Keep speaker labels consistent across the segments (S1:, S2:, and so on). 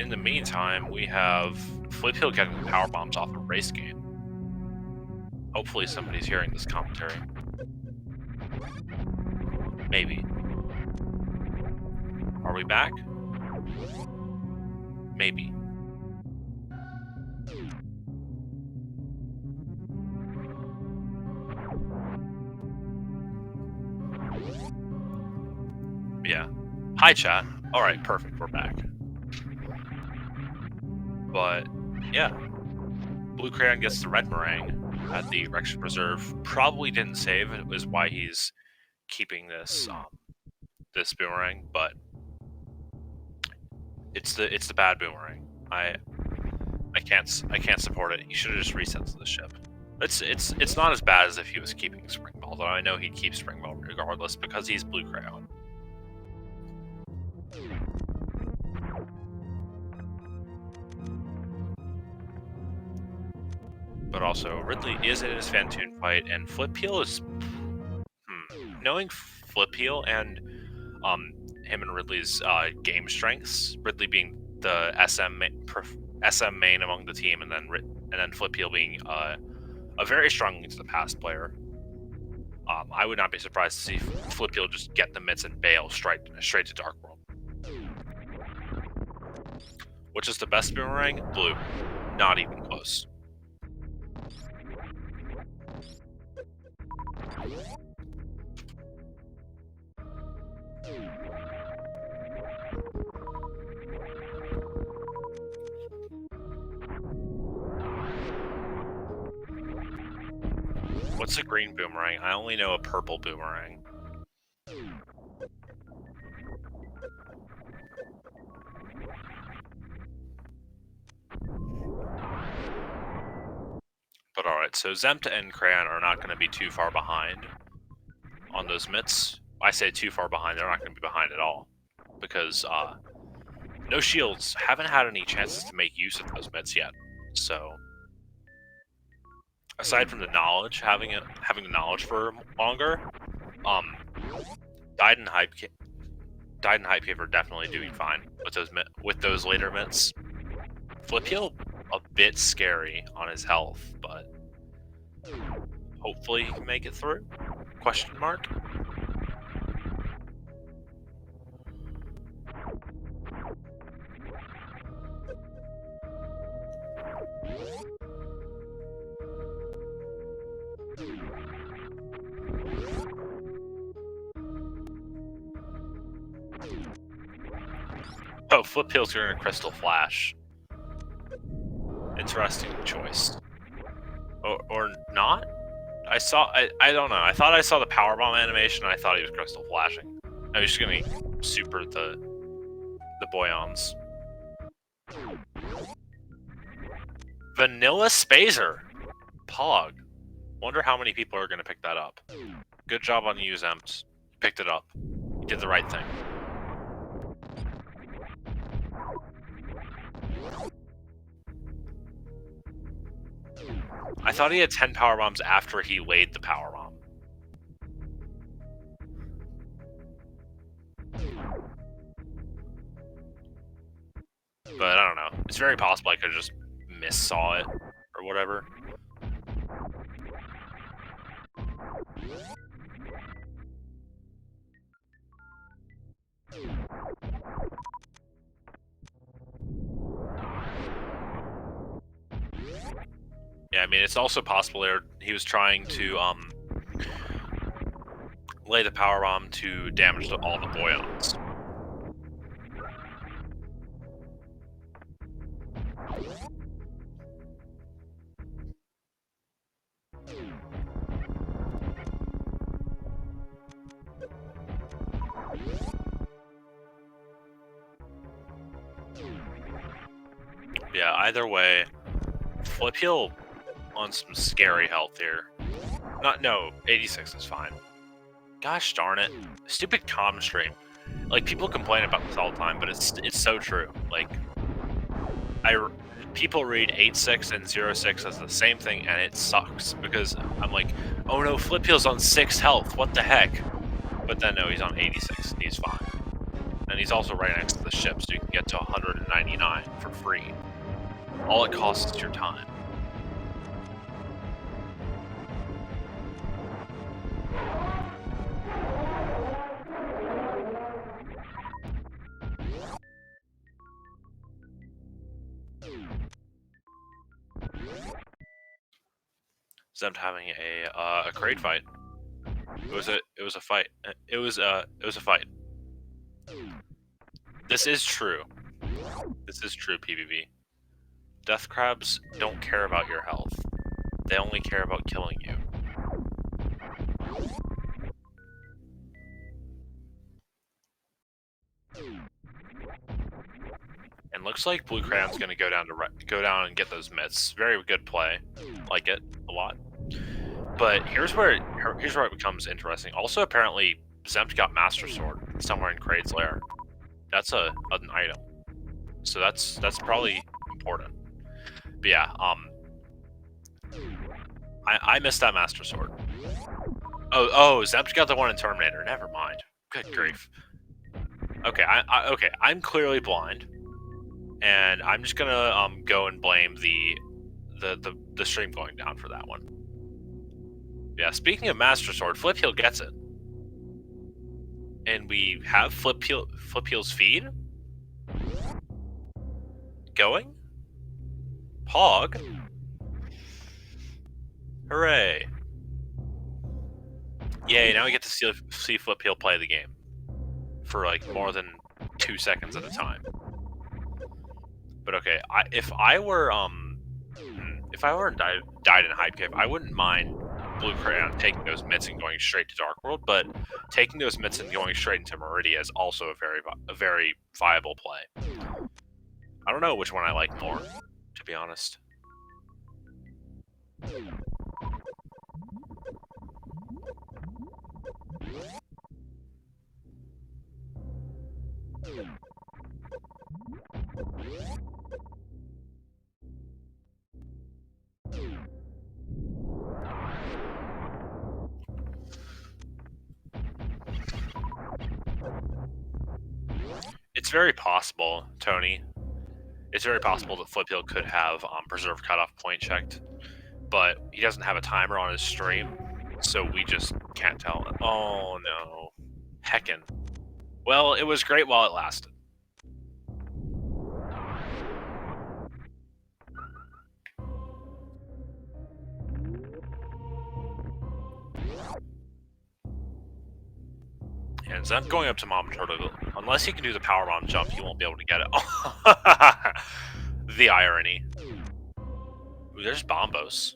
S1: in the meantime, we have Flip Hill getting the power bombs off a race game. Hopefully somebody's hearing this commentary. Maybe. Are we back? Maybe. Yeah. Hi, chat. Alright, perfect. We're back. But, yeah. Blue Crayon gets the red meringue at the Erection Reserve. Probably didn't save. It was why he's keeping this this boomerang, but it's the bad boomerang. I can't support it. He should have just resent to the ship. It's not as bad as if he was keeping Spring Ball, though I know he'd keep Spring Ball regardless because he's Blue Crayon. But also, Ridley is in his Fantoon fight, and Flip Heel is... Knowing Flip Heel and him and Ridley's game strengths, Ridley being the SM main among the team, and then Flip Heel being a very strong Link to the Past player, I would not be surprised to see Flip Heel just get the mitts and bail straight to Dark World. Which is the best boomerang? Blue. Not even close. What's a green boomerang? I only know a purple boomerang. But alright, so Zemta and Crayon are not going to be too far behind on those mitts. I say too far behind, they're not going to be behind at all. Because no shields haven't had any chances to make use of those mitts yet. So, aside from the knowledge, having the knowledge for longer, Died and Hype Cave are definitely doing fine with those later mitts. Flip Heel a bit scary on his health, but hopefully he can make it through. Question mark. Oh, Flip Heel's going to Crystal Flash. Interesting choice. Or not? I don't know. I thought I saw the powerbomb animation and I thought he was Crystal Flashing. I was just going to super the Boyons. Vanilla Spazer. Pog. Wonder how many people are going to pick that up. Good job on you, Zemps. You picked it up. You did the right thing. I thought he had 10 power bombs after he laid the power bomb. But I don't know. It's very possible I could just missaw it or whatever. Yeah, I mean, it's also possible he was trying to lay the power bomb to damage all the Boyons. Yeah, either way, Flip Heel on some scary health here. No, 86 is fine. Gosh darn it. Stupid comm stream. Like, people complain about this all the time, but it's so true. Like, people read 86 and 06 as the same thing, and it sucks. Because I'm like, oh no, Flip Heel's on 6 health, what the heck? But then no, he's on 86, and he's fine. And he's also right next to the ship, so you can get to 199 for free. All it costs is your time. Zempt having a crate fight. It was a fight. It was a fight. This is true. This is true, PvP. Death crabs don't care about your health. They only care about killing you. And looks like Blue Crayon's gonna go down and get those mitts. Very good play. Like it a lot. But here's where it becomes interesting. Also, apparently, Zempt got Master Sword somewhere in Kraid's lair. That's an item. So that's probably important. But yeah, I missed that Master Sword. Oh, Zempt got the one in Terminator. Never mind. Good grief. Okay, okay, I'm clearly blind, and I'm just gonna go and blame the stream going down for that one. Yeah, speaking of Master Sword, Flip Heel gets it, and we have Flip Heel's feed going. Pog. Hooray! Yay! Now we get to see Flip Heel play the game for like more than 2 seconds at a time. But okay, if I were died in Hype Cave, I wouldn't mind Blue Crayon taking those mitts and going straight to Dark World, but taking those mitts and going straight into Meridia is also a very viable play. I don't know which one I like more, to be honest. It's very possible, Tony. It's very possible that Flip Heel could have Preserve Cutoff Point checked, but he doesn't have a timer on his stream, so we just can't tell. Oh no. Heckin'. Well, it was great while it lasted. And Zempt going up to Mom Turtle, unless he can do the power bomb jump, he won't be able to get it. The irony. Ooh, there's Bombos.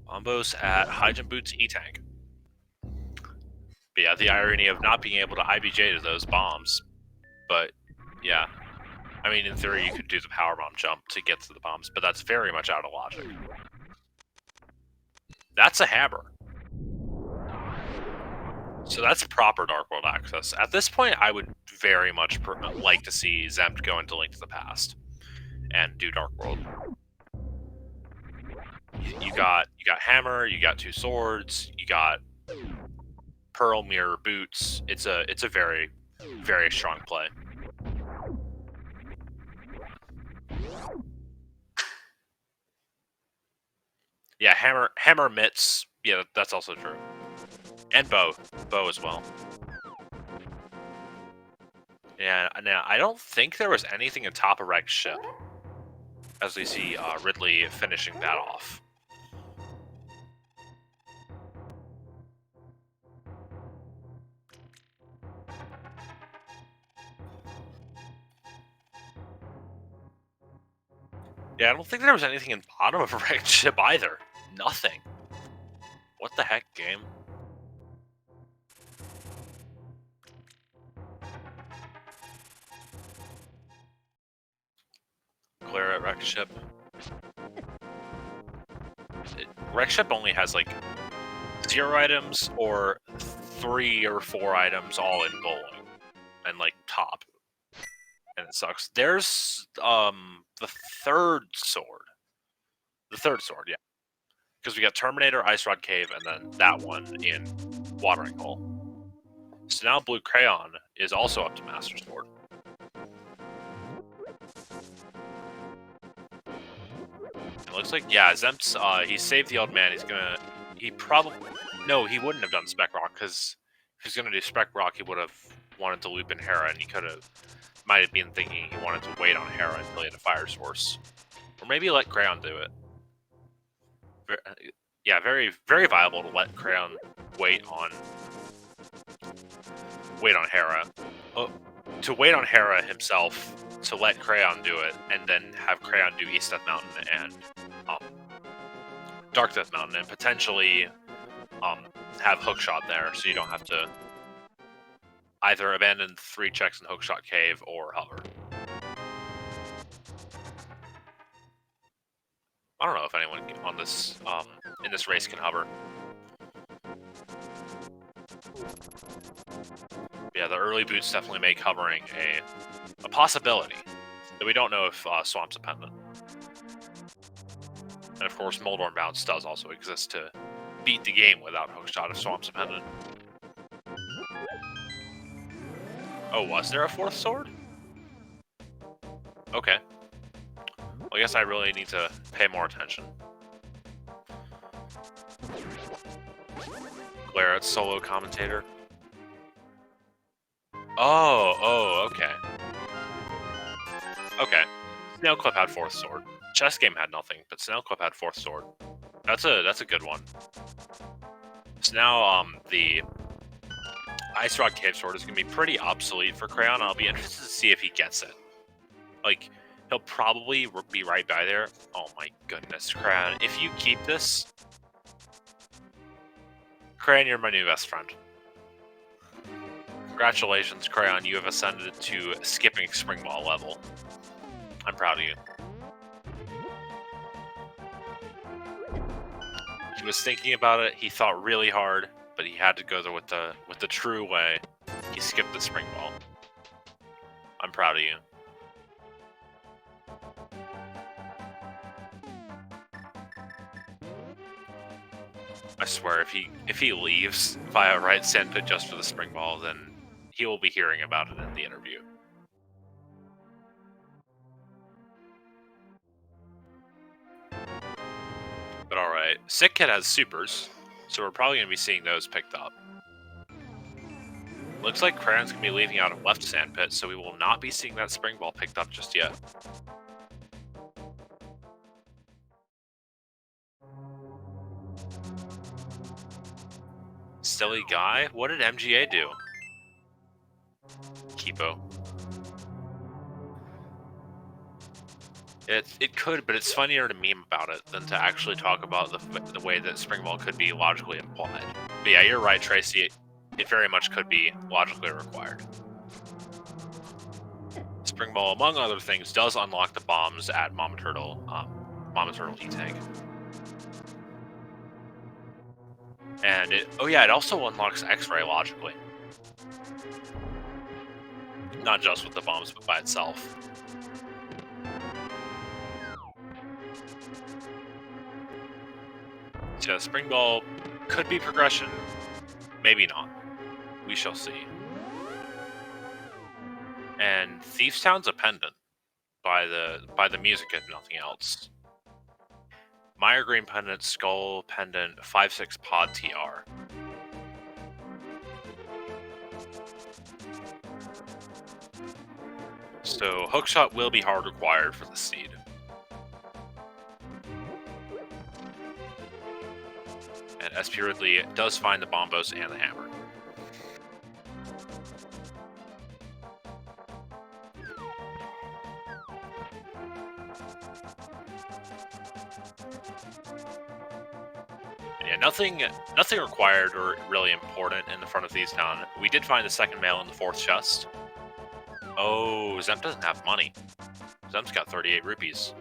S1: Bombos at High Jump Boots E-Tank. But yeah, the irony of not being able to IBJ to those bombs. But yeah, I mean, in theory, you could do the power bomb jump to get to the bombs, but that's very much out of logic. That's a hammer. So that's proper Dark World access. At this point, I would very much like to see Zempt go into Link to the Past and do Dark World. You got hammer, you got 2 swords, you got Pearl Mirror boots. It's a very, very strong play. Yeah, hammer mitts. Yeah, that's also true. And bow as well. Yeah, now I don't think there was anything atop a wrecked ship, as we see Ridley finishing that off. Yeah, I don't think there was anything in bottom of a wrecked ship either. Nothing. What the heck, game? Clear at wrecked ship. Wrecked ship only has like 0 items or 3 or 4 items all in bowling and like top. And it sucks. There's the third sword. The third sword, yeah. Because we got Terminator, Ice Rod Cave, and then that one in watering hole. So now Blue Crayon is also up to Master Sword. It looks like, yeah, Zemp's, he saved the old man. He probably, no, he wouldn't have done Spec Rock, because if he's gonna do Spec Rock, he would have wanted to loop in Hera, and he might have been thinking he wanted to wait on Hera until he had a Fire Source. Or maybe let Crayon do it. Yeah, very, very viable to let Crayon wait on Hera. To wait on Hera himself, to let Crayon do it, and then have Crayon do East Death Mountain and Dark Death Mountain, and potentially have Hookshot there, so you don't have to either abandon 3 checks in Hookshot Cave or hover. I don't know if anyone on this in this race can hover. Yeah, the early boots definitely make hovering a possibility. Though we don't know if Swamp's dependent. And of course, Moldorm Bounce does also exist to beat the game without Hookshot if Swamp's dependent. Oh, was there a 4th sword? Okay. Well, I guess I really need to pay more attention. Glare at solo commentator. Oh, okay. Okay. Snail Clip had 4th sword. Chess Game had nothing, but Snail Clip had 4th sword. That's a good one. So now the Ice Rock Cave Sword is gonna be pretty obsolete for Crayon. I'll be interested to see if he gets it. Like, he'll probably be right by there. Oh my goodness, Crayon! If you keep this, Crayon, you're my new best friend. Congratulations, Crayon, you have ascended to skipping Spring Ball level. I'm proud of you. He was thinking about it, he thought really hard, but he had to go there with the true way. He skipped the Spring Ball. I'm proud of you. I swear, if he leaves via right sandpit just for the Spring Ball, then he will be hearing about it in the interview. But alright, Sick Kid has supers, so we're probably going to be seeing those picked up. Looks like Crayon's going to be leaving out of left sandpit, so we will not be seeing that Spring Ball picked up just yet. Silly guy? What did MGA do? Kipo. It could, but it's funnier to meme about it than to actually talk about the way that Spring Ball could be logically implied. But yeah, you're right, Tracy. It very much could be logically required. Spring Ball, among other things, does unlock the bombs at Mama Turtle E-Tank. And it also unlocks X-Ray logically. Not just with the bombs, but by itself. So Spring Ball could be progression, maybe not. We shall see. And Thief's Town's a pendant by the music if nothing else. Mire Green pendant, Skull pendant, 5/6 pod TR. So Hookshot will be hard required for the seed. And SP Ridley does find the Bombos and the hammer. Yeah, nothing required or really important in the front of Thieves Town. We did find the second mail in the 4th chest. Oh, Zemp doesn't have money. Zemp's got 38 rupees.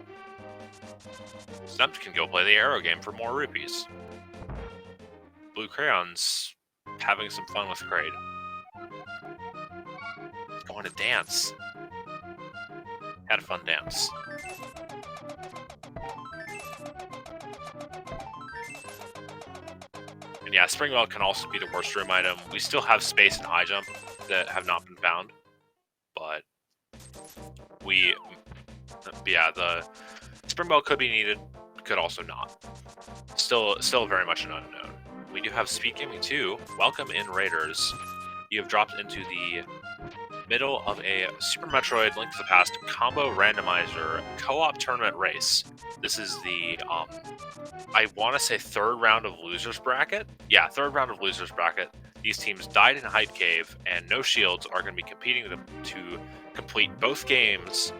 S1: Zemp can go play the Arrow game for more rupees. Blue Crayon's having some fun with Kraid. Going to dance. Had a fun dance. And yeah, Springwell can also be the worst room item. We still have space and high jump that have not been found, but yeah, the Springwell could be needed, could also not. Still very much an unknown. We do have SpeedGaming 2. Welcome in, Raiders. You have dropped into the middle of a Super Metroid Link to the Past combo randomizer co-op tournament race. This is the, I want to say third round of losers bracket. Yeah, third round of losers bracket. These teams died in Hype Cave, and No Shields are going to be competing to complete both games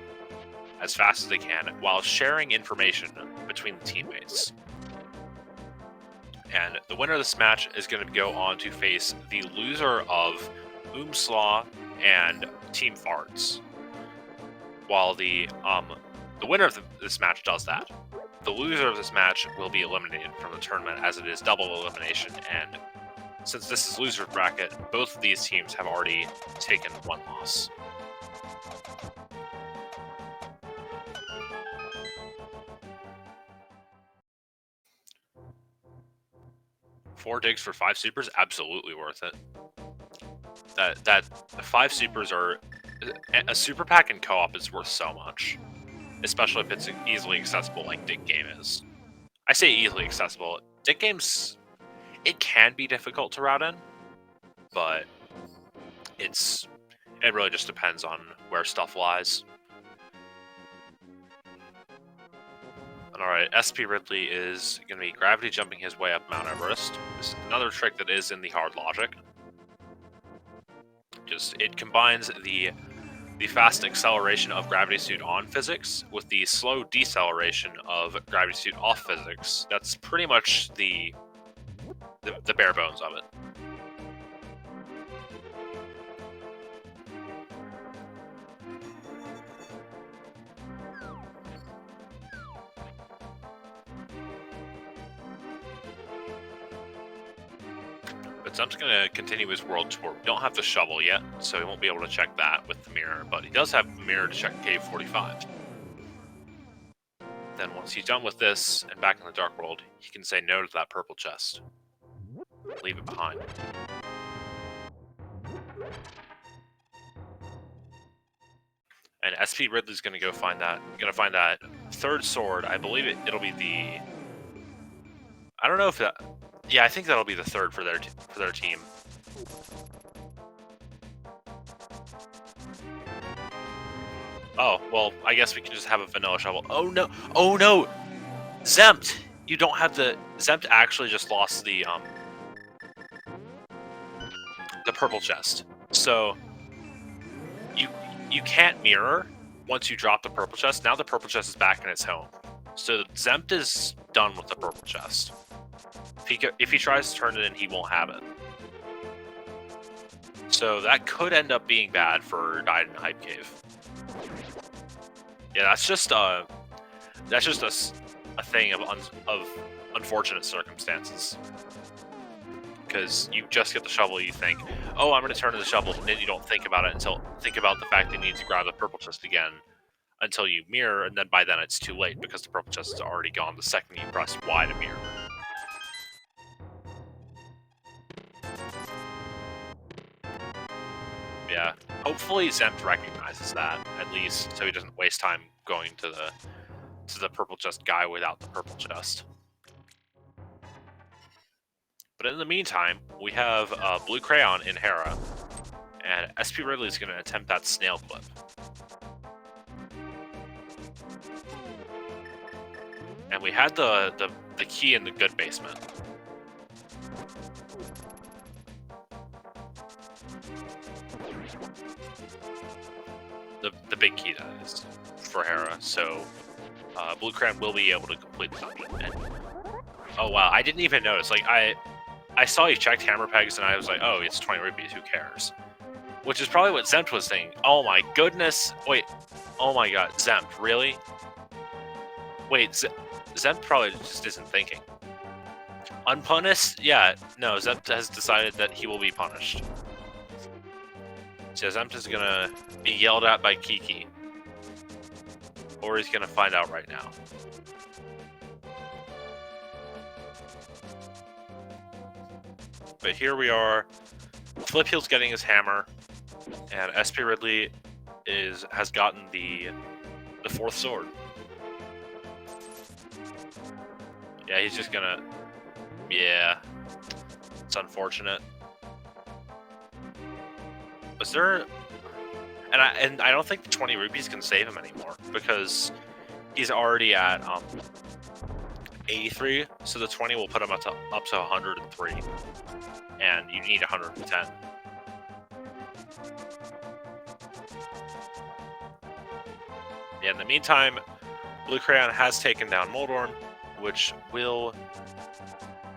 S1: as fast as they can while sharing information between the teammates. And the winner of this match is going to go on to face the loser of Oomslaw and Team Farts. While the winner of this match does that, the loser of this match will be eliminated from the tournament, as it is double elimination. And since this is loser bracket, both of these teams have already taken one loss. Four digs for 5 supers, absolutely worth it. That 5 supers are a super pack in co-op is worth so much, especially if it's easily accessible like Dig Game is. I say easily accessible. Dig Games, it can be difficult to route in, but it really just depends on where stuff lies. Alright, SP Ridley is going to be gravity jumping his way up Mount Everest. This is another trick that is in the hard logic. It combines the fast acceleration of gravity suit on physics with the slow deceleration of gravity suit off physics. That's pretty much the bare bones of it. But Zem's going to continue his world tour. We don't have the shovel yet, so he won't be able to check that with the mirror, but he does have the mirror to check Cave 45. Then once he's done with this and back in the Dark World, he can say no to that purple chest. Leave it behind. And SP Ridley's going to go find that. Find that third sword. I believe it'll be the. I don't know if that. Yeah, I think that'll be the third for their team. Oh well, I guess we can just have a vanilla shovel. Oh no! Oh no! Zempt, you don't have the. Zempt actually just lost the purple chest. So you can't mirror once you drop the purple chest. Now the purple chest is back in its home. So Zempt is done with the purple chest. If he tries to turn it in, he won't have it. So that could end up being bad for Died in Hype Cave. Yeah, that's just a thing of unfortunate circumstances. Because you just get the shovel, you think, oh, I'm going to turn to the shovel, and then you don't think about it think about the fact that you need to grab the purple chest again until you mirror, and then by then it's too late because the purple chest is already gone the second you press Y to mirror. Yeah, hopefully Zempt recognizes that, at least, so he doesn't waste time going to the purple chest guy without the purple chest. But in the meantime, we have Blue Crayon in Hera, and SP Ridley is going to attempt that snail clip. And we had the key in the good basement. The big key, that is, for Hera. So Blue Crayon will be able to complete the dungeon. And, oh wow, I didn't even notice. Like I saw you checked hammer pegs, and I was like, oh, it's 20 rupees, who cares? Which is probably what Zempt was thinking. Oh my goodness. Wait. Oh my god. Zempt, really? Wait, Zempt probably just isn't thinking. Unpunished? Yeah, no, Zempt has decided that he will be punished. So Zempt is gonna be yelled at by Kiki. Or he's gonna find out right now. But here we are. Flip Heel's getting his hammer, and SP Ridley has gotten the fourth sword. Yeah, he's just gonna. Yeah, it's unfortunate. Was there? And I don't think the 20 rupees can save him anymore because he's already at 83. So the 20 will put him up to 103, and you need 110. Yeah, in the meantime, Blue Crayon has taken down Moldorm, which will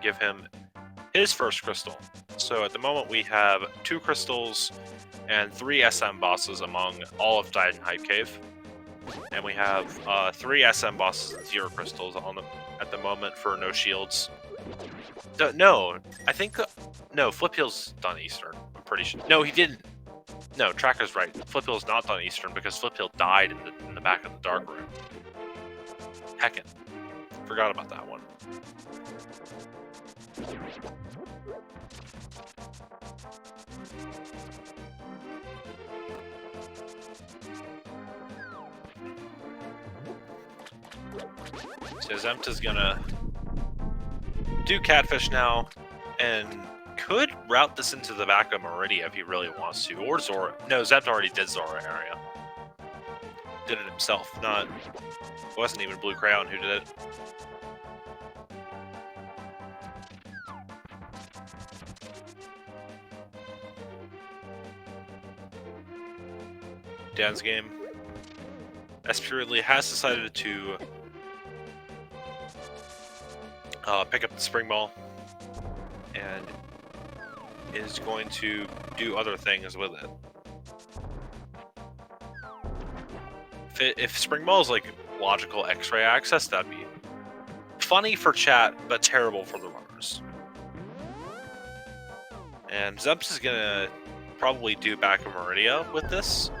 S1: give him his first crystal. So at the moment we have 2 crystals and 3 SM bosses among all of Died in Hype Cave. And we have 3 SM bosses and 0 crystals at the moment for no shields. No, I think... no, Flip Heel's done Eastern. I'm pretty sure. No, he didn't. No, Tracker's right. Flip Heel's not done Eastern because Flip Heel died in the back of the dark room. Heckin'. Forgot about that one. So Zemta's gonna do Catfish now, and could route this into the back of Meridia if he really wants to, or Zora. No, Zemta already did Zora area. Did it himself, it wasn't even Blue Crayon who did it. Dan's game. SP Ridley has decided to pick up the Spring Ball and is going to do other things with it. If Spring Ball is like logical X-ray access, that'd be funny for chat, but terrible for the runners. And Zemps is gonna probably do back of Meridia with this.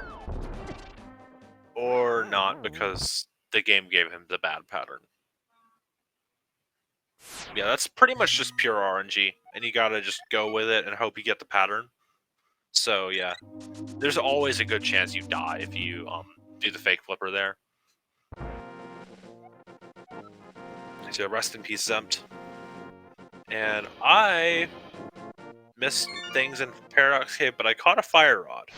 S1: Or not, because the game gave him the bad pattern. Yeah, that's pretty much just pure RNG, and you gotta just go with it and hope you get the pattern. So yeah, there's always a good chance you die if you do the fake flipper there. So rest in peace, Zempt. And I missed things in Paradox Cave, but I caught a Fire Rod.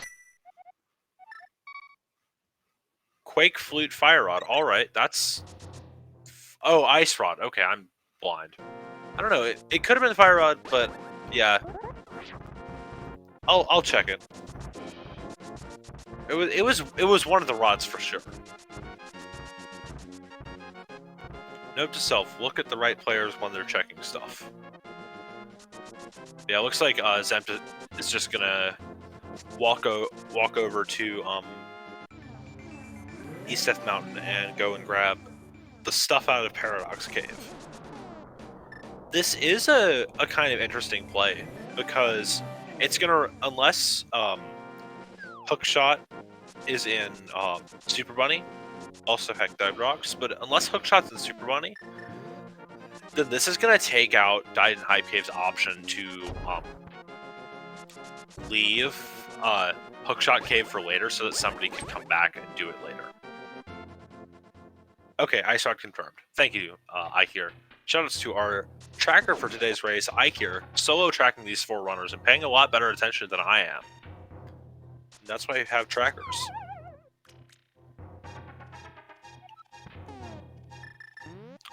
S1: Quake Flute Fire Rod. All right, that's... Oh, Ice Rod. Okay, I'm blind. I don't know. It could have been Fire Rod, but yeah. I'll check it. It was one of the rods for sure. Note to self: look at the right players when they're checking stuff. Yeah, it looks like Zempt is just gonna walk over to East Death Mountain and go and grab the stuff out of Paradox Cave. This is a kind of interesting play because it's gonna, unless Hookshot is in Super Bunny, also heck Dive Rocks, but unless Hookshot's in Super Bunny, then this is gonna take out Died in Hype Cave's option to leave Hookshot Cave for later so that somebody can come back and do it later. Okay, Ice Rod confirmed. Thank you, Ikir. Shoutouts to our tracker for today's race, Ikir, solo tracking these 4 runners and paying a lot better attention than I am. And that's why I have trackers.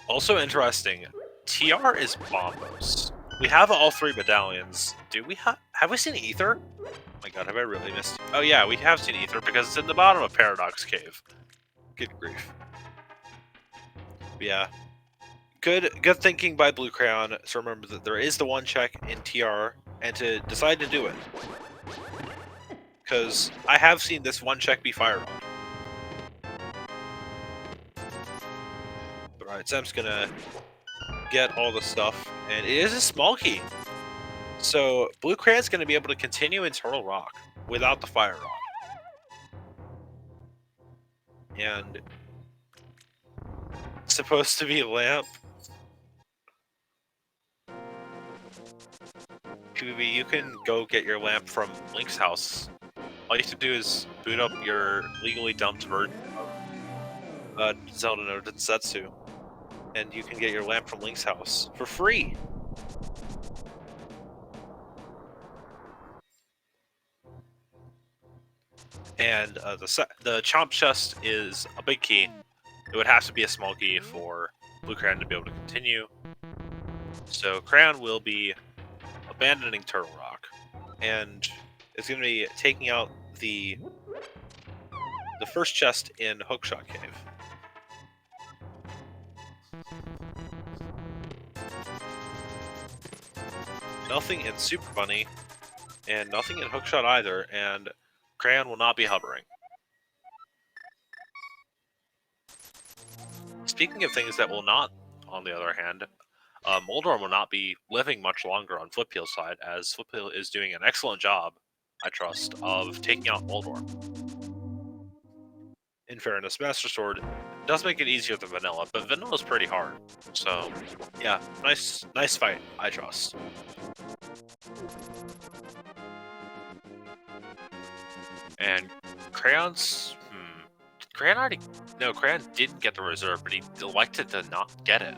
S1: Also interesting, TR is Bombos. We have all 3 medallions. Do we have we seen Ether? Oh my god, have I really missed? Oh yeah, we have seen Ether because it's in the bottom of Paradox Cave. Good grief. Yeah. Good thinking by Blue Crayon to remember that there is the 1 check in TR and to decide to do it. Because I have seen this 1 check be fired on. But alright, Zem's gonna get all the stuff, and it is a small key. So Blue Crayon's gonna be able to continue in Turtle Rock without the Fire Rod. And it's supposed to be Lamp. PvP, you can go get your lamp from Link's house. All you have to do is boot up your legally dumped version of Zelda no Densetsu, and you can get your lamp from Link's house for free. And the chomp chest is a big key. It would have to be a small key for Blue Crayon to be able to continue. So Crayon will be abandoning Turtle Rock, and it's going to be taking out the first chest in Hookshot Cave. Nothing in Super Bunny, and nothing in Hookshot either, and Crayon will not be hovering. Speaking of things that will not, on the other hand, Moldorm will not be living much longer on Flippeel's side, as Flipeel is doing an excellent job, I trust, of taking out Moldorm. In fairness, Master Sword does make it easier than Vanilla, but Vanilla's pretty hard. So, yeah, nice fight, I trust. And Crayon's... Crayon didn't get the reserve, but he elected to not get it.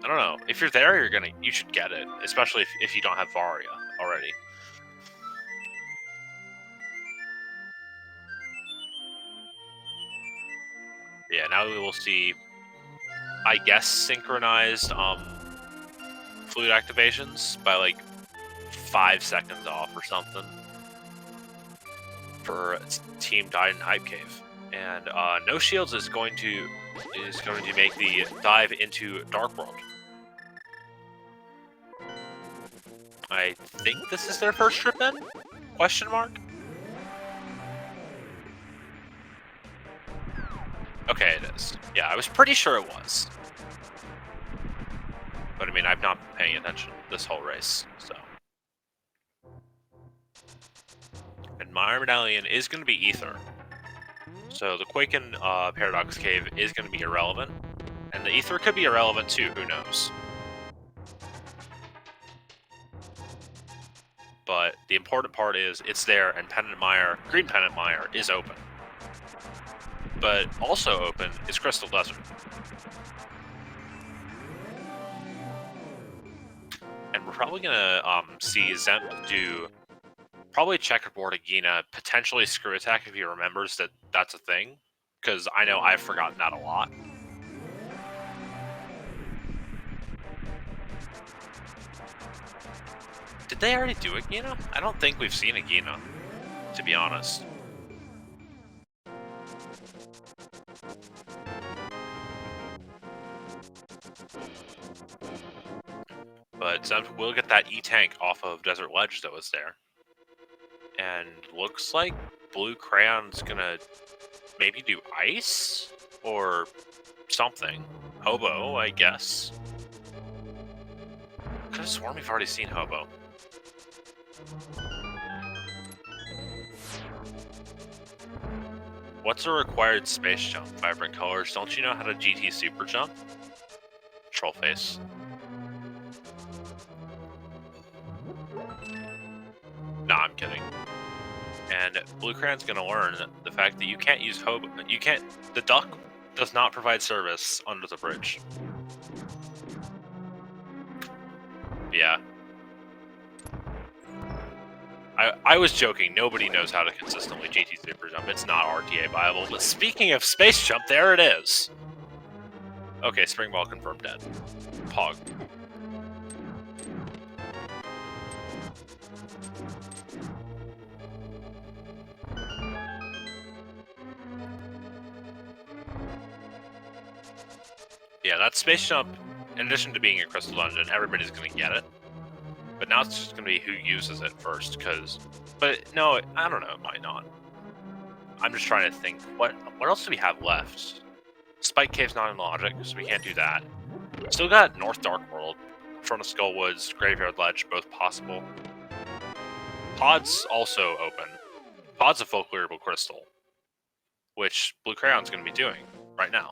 S1: I don't know. If you're there, you should get it, especially if you don't have Varia already. Yeah, now we will see, I guess, synchronized fluid activations by like 5 seconds off or something for Team Died in Hype Cave. And No Shields is going to make the dive into Dark World. I think this is their first trip in? Question mark? Okay, it is. Yeah, I was pretty sure it was. But I mean, I've not been paying attention this whole race, so. And my medallion is going to be Ether. So the Quaken Paradox Cave is going to be irrelevant. And the Ether could be irrelevant too, who knows. But the important part is it's there, and Green Pendant Mire is open. But also open is Crystal Desert. And we're probably going to see Zemp do probably Checkerboard Agina, potentially Screw Attack if he remembers that that's a thing. Because I know I've forgotten that a lot. Did they already do Agina? I don't think we've seen Agina, to be honest. But Zemp will get that E-Tank off of Desert Ledge that was there. And looks like Blue Crayon's gonna maybe do Ice? Or something. Hobo, I guess. Could have sworn we've already seen Hobo. What's a required space jump? Vibrant colors. Don't you know how to GT super jump? Troll face. Nah, I'm kidding. And Blue Crayon's gonna learn the fact that you can't use Hobo. The duck does not provide service under the bridge. Yeah. I was joking. Nobody knows how to consistently GT super jump. It's not RTA viable. But speaking of space jump, there it is. Okay, Spring Ball confirmed dead. Pog. Yeah, that space jump, in addition to being a Crystal Dungeon, everybody's going to get it. But now it's just going to be who uses it first, because... But, no, I don't know, it might not. I'm just trying to think, what else do we have left? Spike Cave's not in Logic, so we can't do that. Still got North Dark World, front of Skullwoods, Graveyard Ledge, both possible. Pod's also open. Pod's a full clearable crystal, which Blue Crayon's going to be doing right now.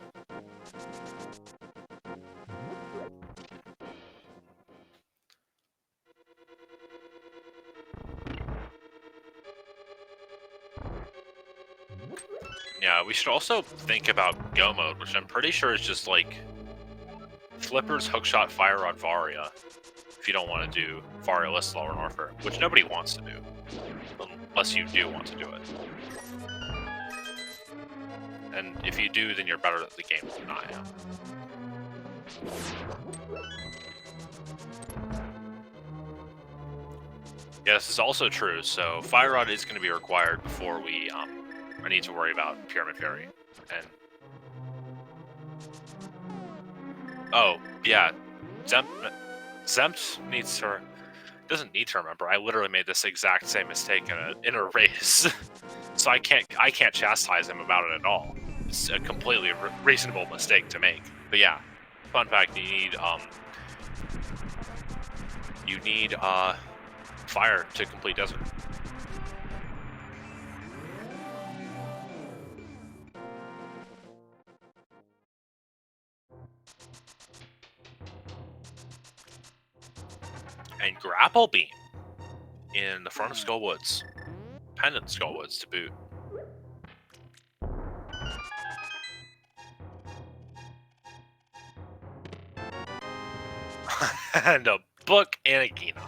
S1: Yeah, we should also think about Go mode, which I'm pretty sure is just like Flippers, Hookshot, Fire Rod, Varia. If you don't want to do Varia-less Lower Norfair, which nobody wants to do. Unless you do want to do it. And if you do, then you're better at the game than I am. Yeah, this is also true, so Fire Rod is going to be required before we need to worry about Pyramid Fury. And oh, yeah, Zempt needs to... doesn't need to remember. I literally made this exact same mistake in a race. So I can't chastise him about it at all. It's a completely reasonable mistake to make. But yeah, fun fact, you need fire to complete desert. And Grapple Beam in the front of Skullwoods. Pendant Skullwoods to boot. And a book and a Gina.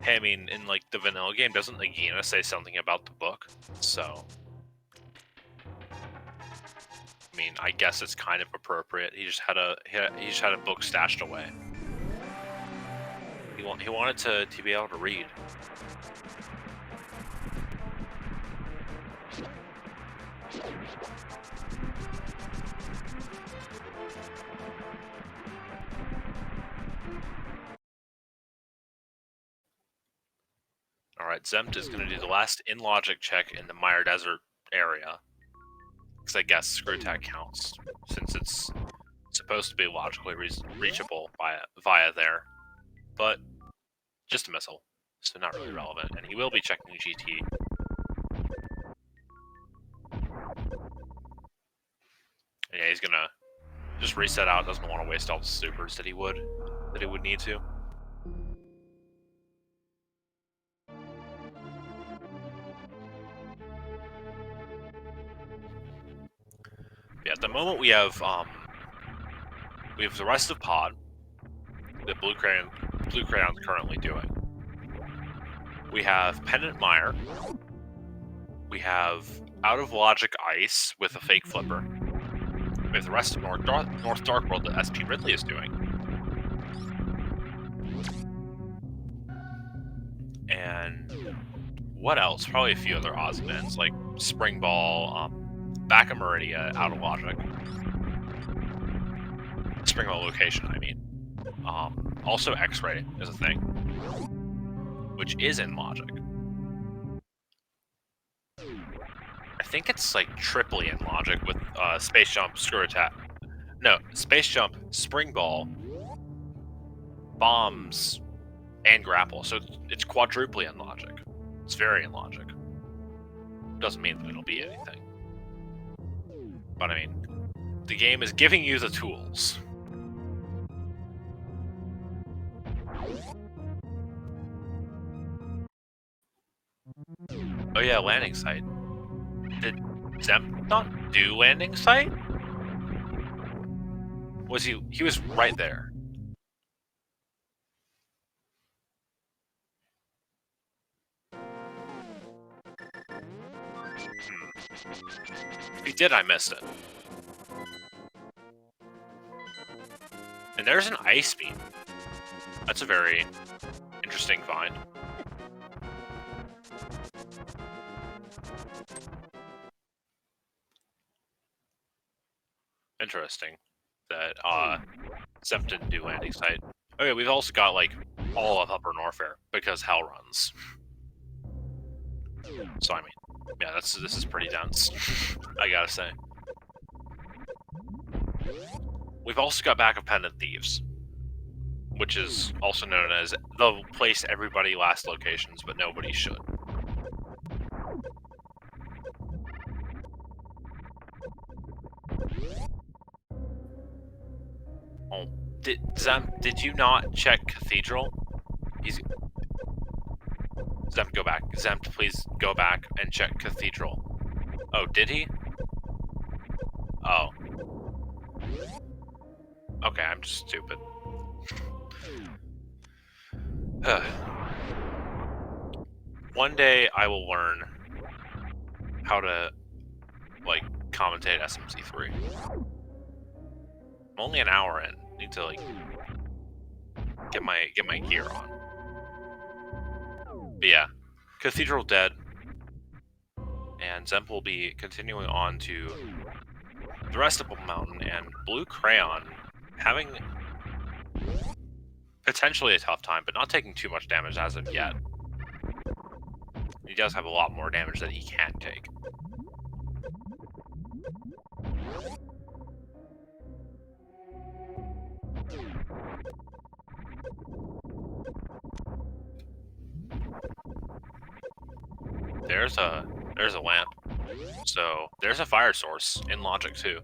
S1: Hey, I mean, in like the vanilla game, doesn't the Gina say something about the book? So, I mean, I guess it's kind of appropriate. He just had a book stashed away. He wanted to be able to read. Alright, Zempt is going to do the last in-logic check in the Mire Desert area. Because I guess Screw Attack counts, since it's supposed to be logically reachable via there. But, just a missile, so not really relevant. And he will be checking GT. Yeah, he's gonna just reset out, doesn't want to waste all the supers that he would need to. Yeah, at the moment we have the rest of Pod that Blue Crayon's currently doing. We have Pendant Mire. We have Out of Logic Ice with a fake flipper. We have the rest of North Dark World that SP Ridley is doing. And what else? Probably a few other Ozmans, like Spring Ball, Back of Meridia, Out of Logic. Spring Ball location, I mean. Also X-Ray is a thing, which is in Logic. I think it's like triply in Logic with Space Jump, Screw Attack. No, Space Jump, Spring Ball, Bombs, and Grapple. So it's quadruply in Logic. It's very in Logic. Doesn't mean that it'll be anything. But I mean, the game is giving you the tools. Oh yeah, landing site. Did Zempt not do landing site? Was he was right there. If he did, I missed it. And there's an Ice Beam. That's a very interesting find. Interesting that Zempt didn't do landing site. Okay, we've also got like all of Upper Norfair because Hell runs. So I mean, yeah, this is pretty dense. I gotta say. We've also got Back of Pendant Thieves, which is also known as the place everybody last locations, but nobody should. Oh, did you not check Cathedral? Zempt, go back. Zempt, please go back and check Cathedral. Oh, did he? Oh. Okay, I'm just stupid. One day I will learn how to, like, commentate SMZ3. I'm only an hour in. Need to, like, get my gear on. But yeah, Cathedral dead, and Zemp will be continuing on to the rest of Bull Mountain, and Blue Crayon having potentially a tough time, but not taking too much damage as of yet. He does have a lot more damage that he can take. There's a lamp. So there's a fire source in logic too.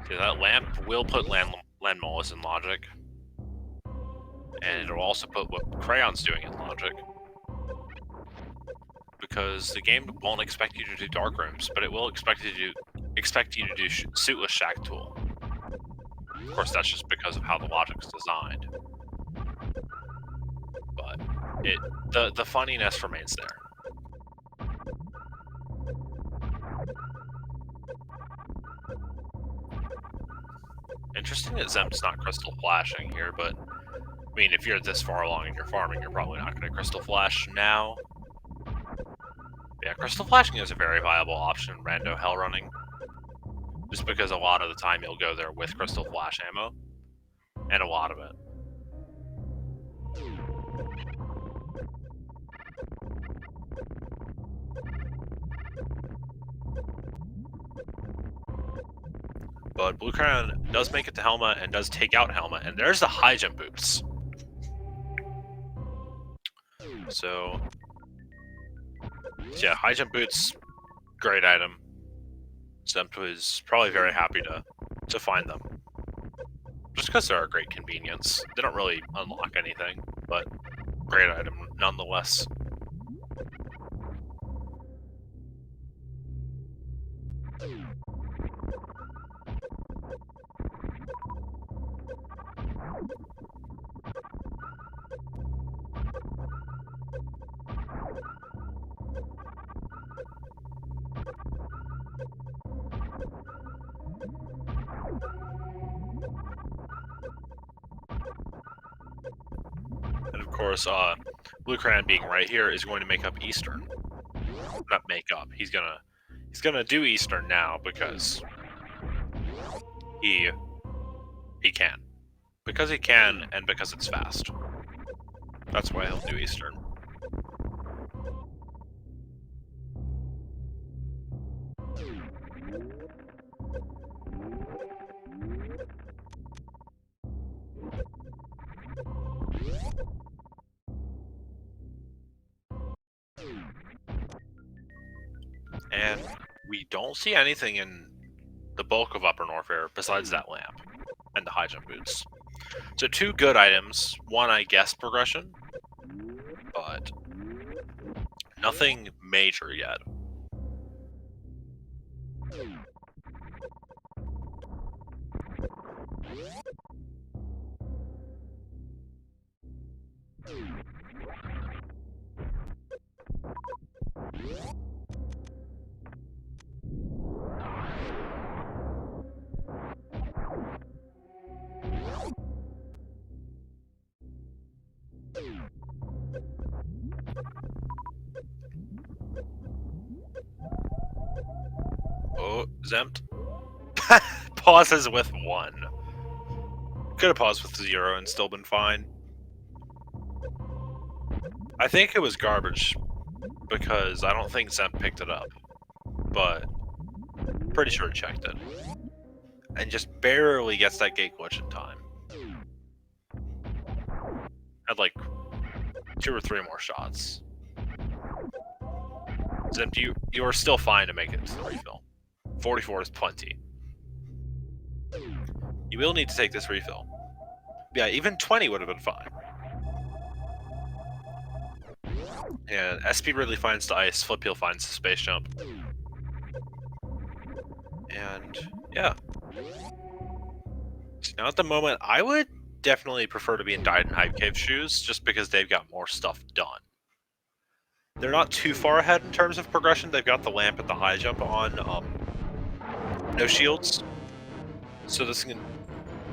S1: See, that lamp will put Landmolus in logic. And it'll also put what Crayon's doing in logic. Because the game won't expect you to do dark rooms, but it will expect you to do suitless shack tool. Of course, that's just because of how the logic's designed. But the funniness remains there. Interesting that Zemp's not crystal flashing here, but I mean, if you're this far along in your farming, you're probably not going to crystal flash now. Yeah, crystal flashing is a very viable option in rando hell running. Just because a lot of the time you'll go there with crystal flash ammo. And a lot of it. But Blue Crayon does make it to Helma and does take out Helma, and there's the high jump boots. So yeah, high jump boots, great item. Zemp was probably very happy to find them. Just because they're a great convenience. They don't really unlock anything, but great item nonetheless. And of course, Blue Crayon being right here is going to make up Eastern. Not make up. He's gonna do Eastern now because he can. Because he can, and because it's fast. That's why he'll do Eastern. And we don't see anything in the bulk of Upper Norfair besides that lamp and the high jump boots. So two good items, one I guess progression, but nothing major yet. Oh, Zempt. Pauses with 1. Could have paused with 0 and still been fine. I think it was garbage because I don't think Zempt picked it up, but pretty sure he checked it. And just barely gets that gate glitch in time. Had like 2 or 3 more shots. Zempt, you are still fine to make it to the refill. 44 is plenty. You will need to take this refill. Yeah, even 20 would have been fine. And SP Ridley finds the ice, Flip Heel finds the space jump. And yeah. So now at the moment, I would definitely prefer to be in Died and Hype Cave shoes, just because they've got more stuff done. They're not too far ahead in terms of progression. They've got the lamp and the high jump on no shields. So this can,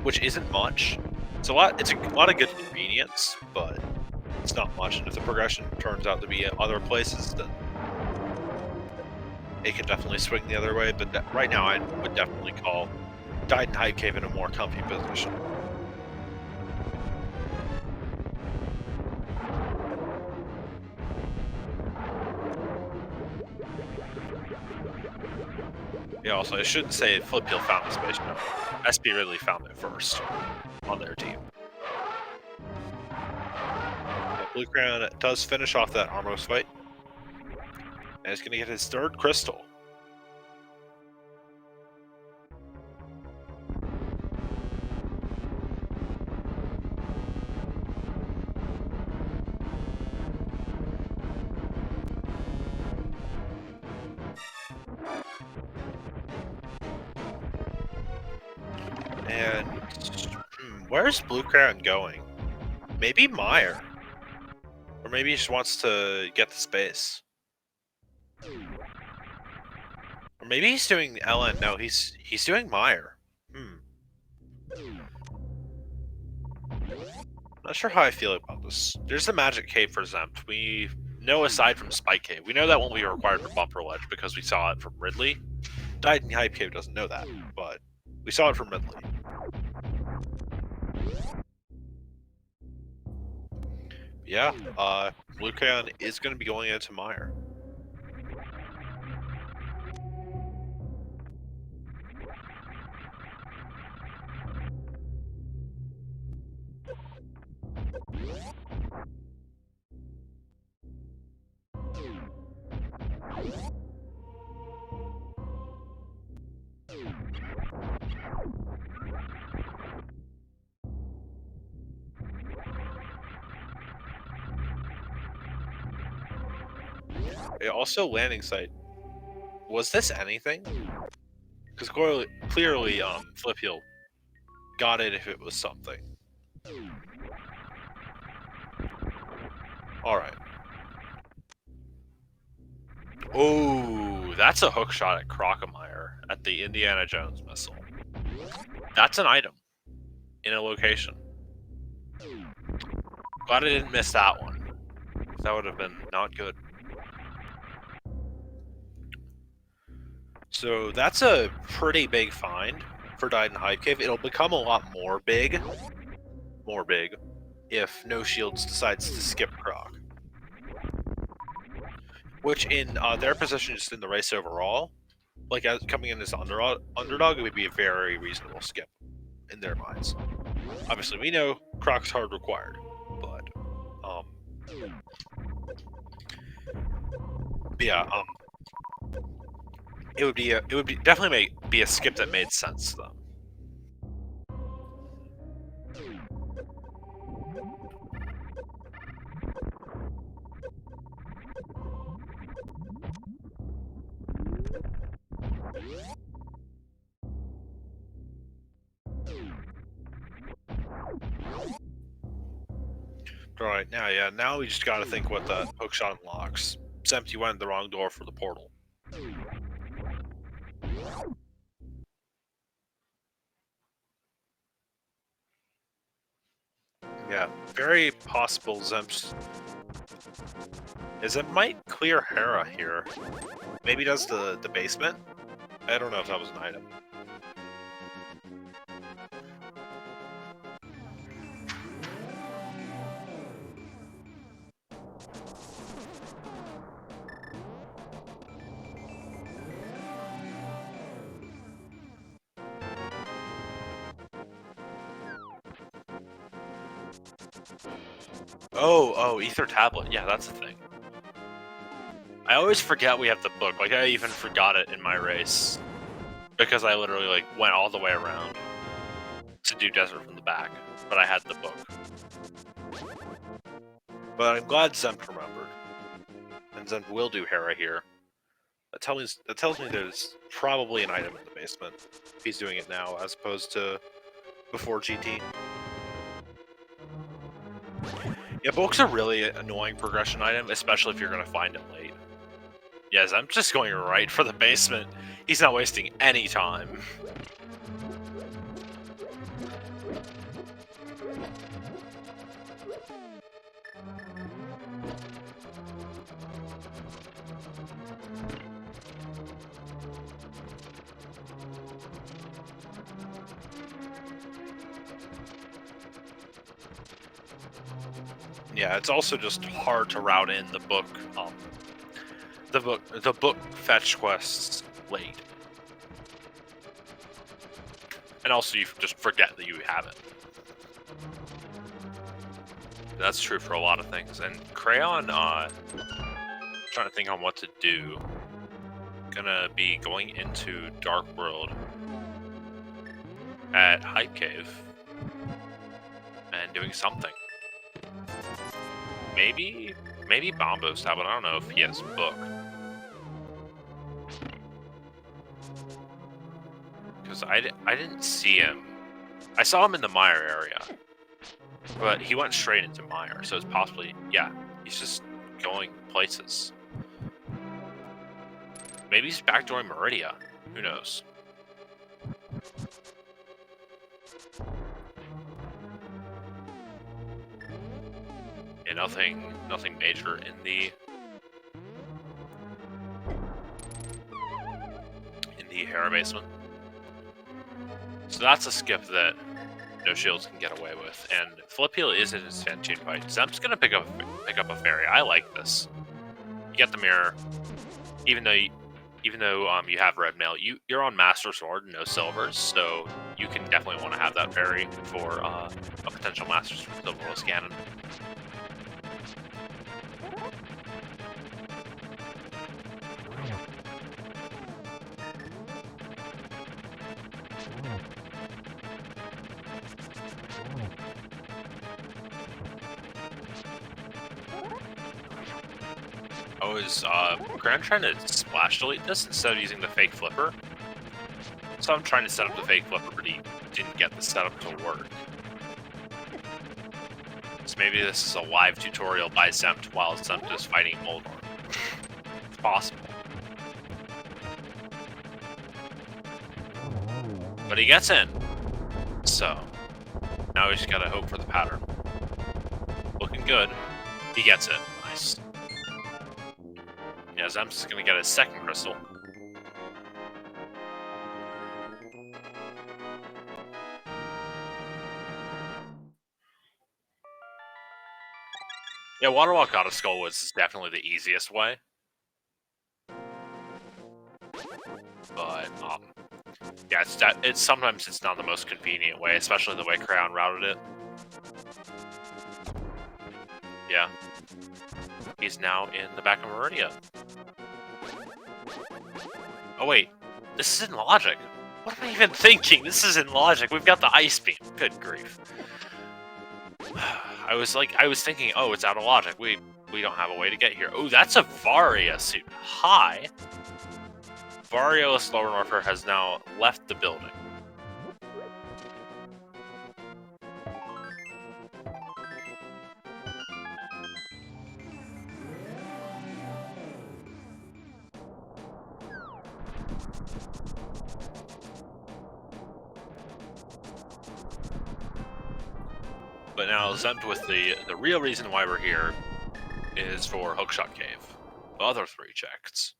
S1: which isn't much. It's a lot of good convenience, but it's not much. And if the progression turns out to be at other places, then it can definitely swing the other way. But right now, I would definitely call Died and Hype Cave in a more comfy position. Yeah, also, I shouldn't say Flip Heel found the space jump. SP Ridley found it first on their team. Yeah, Blue Crown does finish off that Armos fight. And he's going to get his third crystal. And where's Blue Crown going? Maybe Meyer. Or maybe he just wants to get the space. Or maybe he's doing Ellen. No, he's doing Meyer. Not sure how I feel about this. There's the Magic Cave for Zempt. We know aside from Spike Cave. We know that won't be required for Bumper Ledge because we saw it from Ridley. Died in Hype Cave doesn't know that, but we saw it from Ridley. Yeah, Blue Crayon is going to be going into Meyer. Also, landing site. Was this anything? Because clearly, Flip Heel got it if it was something. Alright. Oh, that's a hook shot at Crocomire at the Indiana Jones missile. That's an item in a location. Glad I didn't miss that one. That would have been not good. So that's a pretty big find for Died in Hype Cave. It'll become a lot more big, if No Shields decides to skip Croc. Which in their position just in the race overall, like as coming in as underdog, it would be a very reasonable skip in their minds. Obviously, we know Croc's hard required, but yeah, it would definitely be a skip that made sense to them. Alright, now we just gotta think what the hookshot unlocks. Except you went in the wrong door for the portal. Yeah, very possible Zemps. It might clear Hera here. Maybe does the basement? I don't know if that was an item. Oh, Ether Tablet. Yeah, that's the thing. I always forget we have the book. Like, I even forgot it in my race. Because I literally, went all the way around to do Desert from the back. but I had the book. But I'm glad Zemp remembered. And Zemp will do Hera here. That tells me there's probably an item in the basement. If he's doing it now, as opposed to before GT. Yeah, book's a really annoying progression item, especially if you're going to find it late. Yes, I'm just going right for the basement. He's not wasting any time. Yeah, it's also just hard to route in the book fetch quests late. And also you just forget that you have it. That's true for a lot of things. And Crayon, trying to think on what to do. Gonna be going into Dark World at Hype Cave and doing something. Maybe Bombo's style, but I don't know if he has a book. Because I didn't see him. I saw him in the mire area, but he went straight into mire, so it's possibly, yeah, he's just going places. Maybe he's backdooring Meridia. Who knows? Yeah, nothing major in the Hera basement. So that's a skip that no shields can get away with. And Flip Heal is in his Fantune fight. Zemp's gonna pick up a fairy. I like this. You get the mirror, even though you have red mail, you're on Master Sword, no silvers, so you can definitely want to have that fairy for a potential Master Sword silverless cannon. I was Grand trying to splash delete this instead of using the fake flipper. So I'm trying to set up the fake flipper, but he didn't get the setup to work. So maybe this is a live tutorial by Zempt while Zempt is fighting Moldor. It's possible. But he gets in. So now we just gotta hope for the pattern. Looking good. He gets it. Nice. Yeah, Zemp's is gonna get his second crystal. Yeah, Waterwalk out of Skullwoods is definitely the easiest way. But, yeah, sometimes it's not the most convenient way, especially the way Crayon routed it. Yeah. He's now in the back of Meridia. Oh wait, this is in Logic. What am I even thinking? This is in Logic. We've got the Ice Beam. Good grief. I was thinking, oh, it's out of Logic. We don't have a way to get here. Oh, that's a Varia suit. Hi. Vario Slower Morpher has now left the building. But now Zempt with the real reason why we're here is for Hookshot Cave. The other three chests.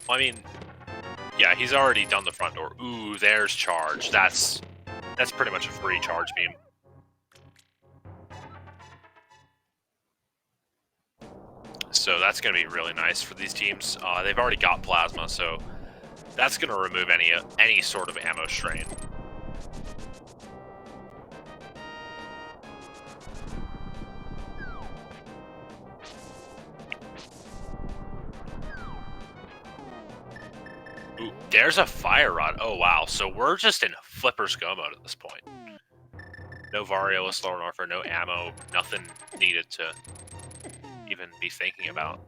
S1: Well, I mean, yeah, he's already done the front door. Ooh, there's charge. That's pretty much a free charge beam. So that's going to be really nice for these teams. They've already got plasma, so that's going to remove any sort of ammo strain. Ooh, there's a fire rod. Oh, wow. So we're just in Flipper's go mode at this point. No Vario with Slower Norfer, no ammo, nothing needed to even be thinking about.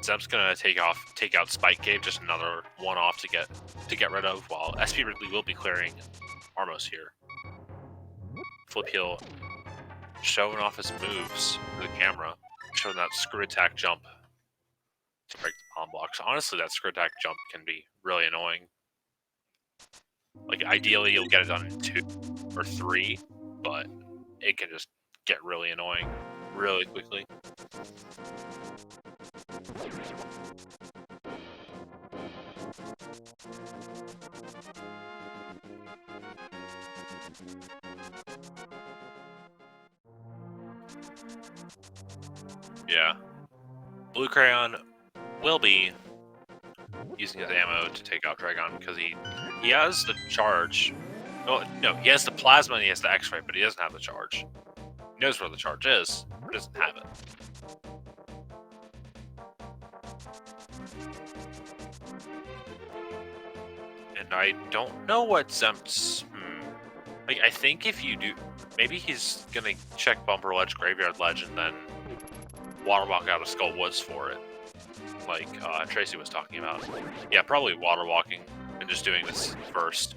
S1: Zemp's gonna take out Spike Cave, just another one-off to get rid of, while SP Ridley will be clearing Armos here. Flip Heel showing off his moves to the camera, showing that screw attack jump to break the palm blocks. Honestly, that screw attack jump can be really annoying. Like, ideally, you'll get it done in 2 or 3, but it can just get really annoying really quickly. Yeah. Blue Crayon will be using his ammo to take out Dragon because he has the charge. Oh, no, he has the plasma and he has the X-ray, but he doesn't have the charge. He knows where the charge is, but doesn't have it. And I don't know what Zemp's... Like, I think if you do... Maybe he's gonna check Bumper Ledge, Graveyard Ledge, and then Waterwalk out of Skull Woods for it. Like Tracy was talking about. Yeah, probably Waterwalking and just doing this first.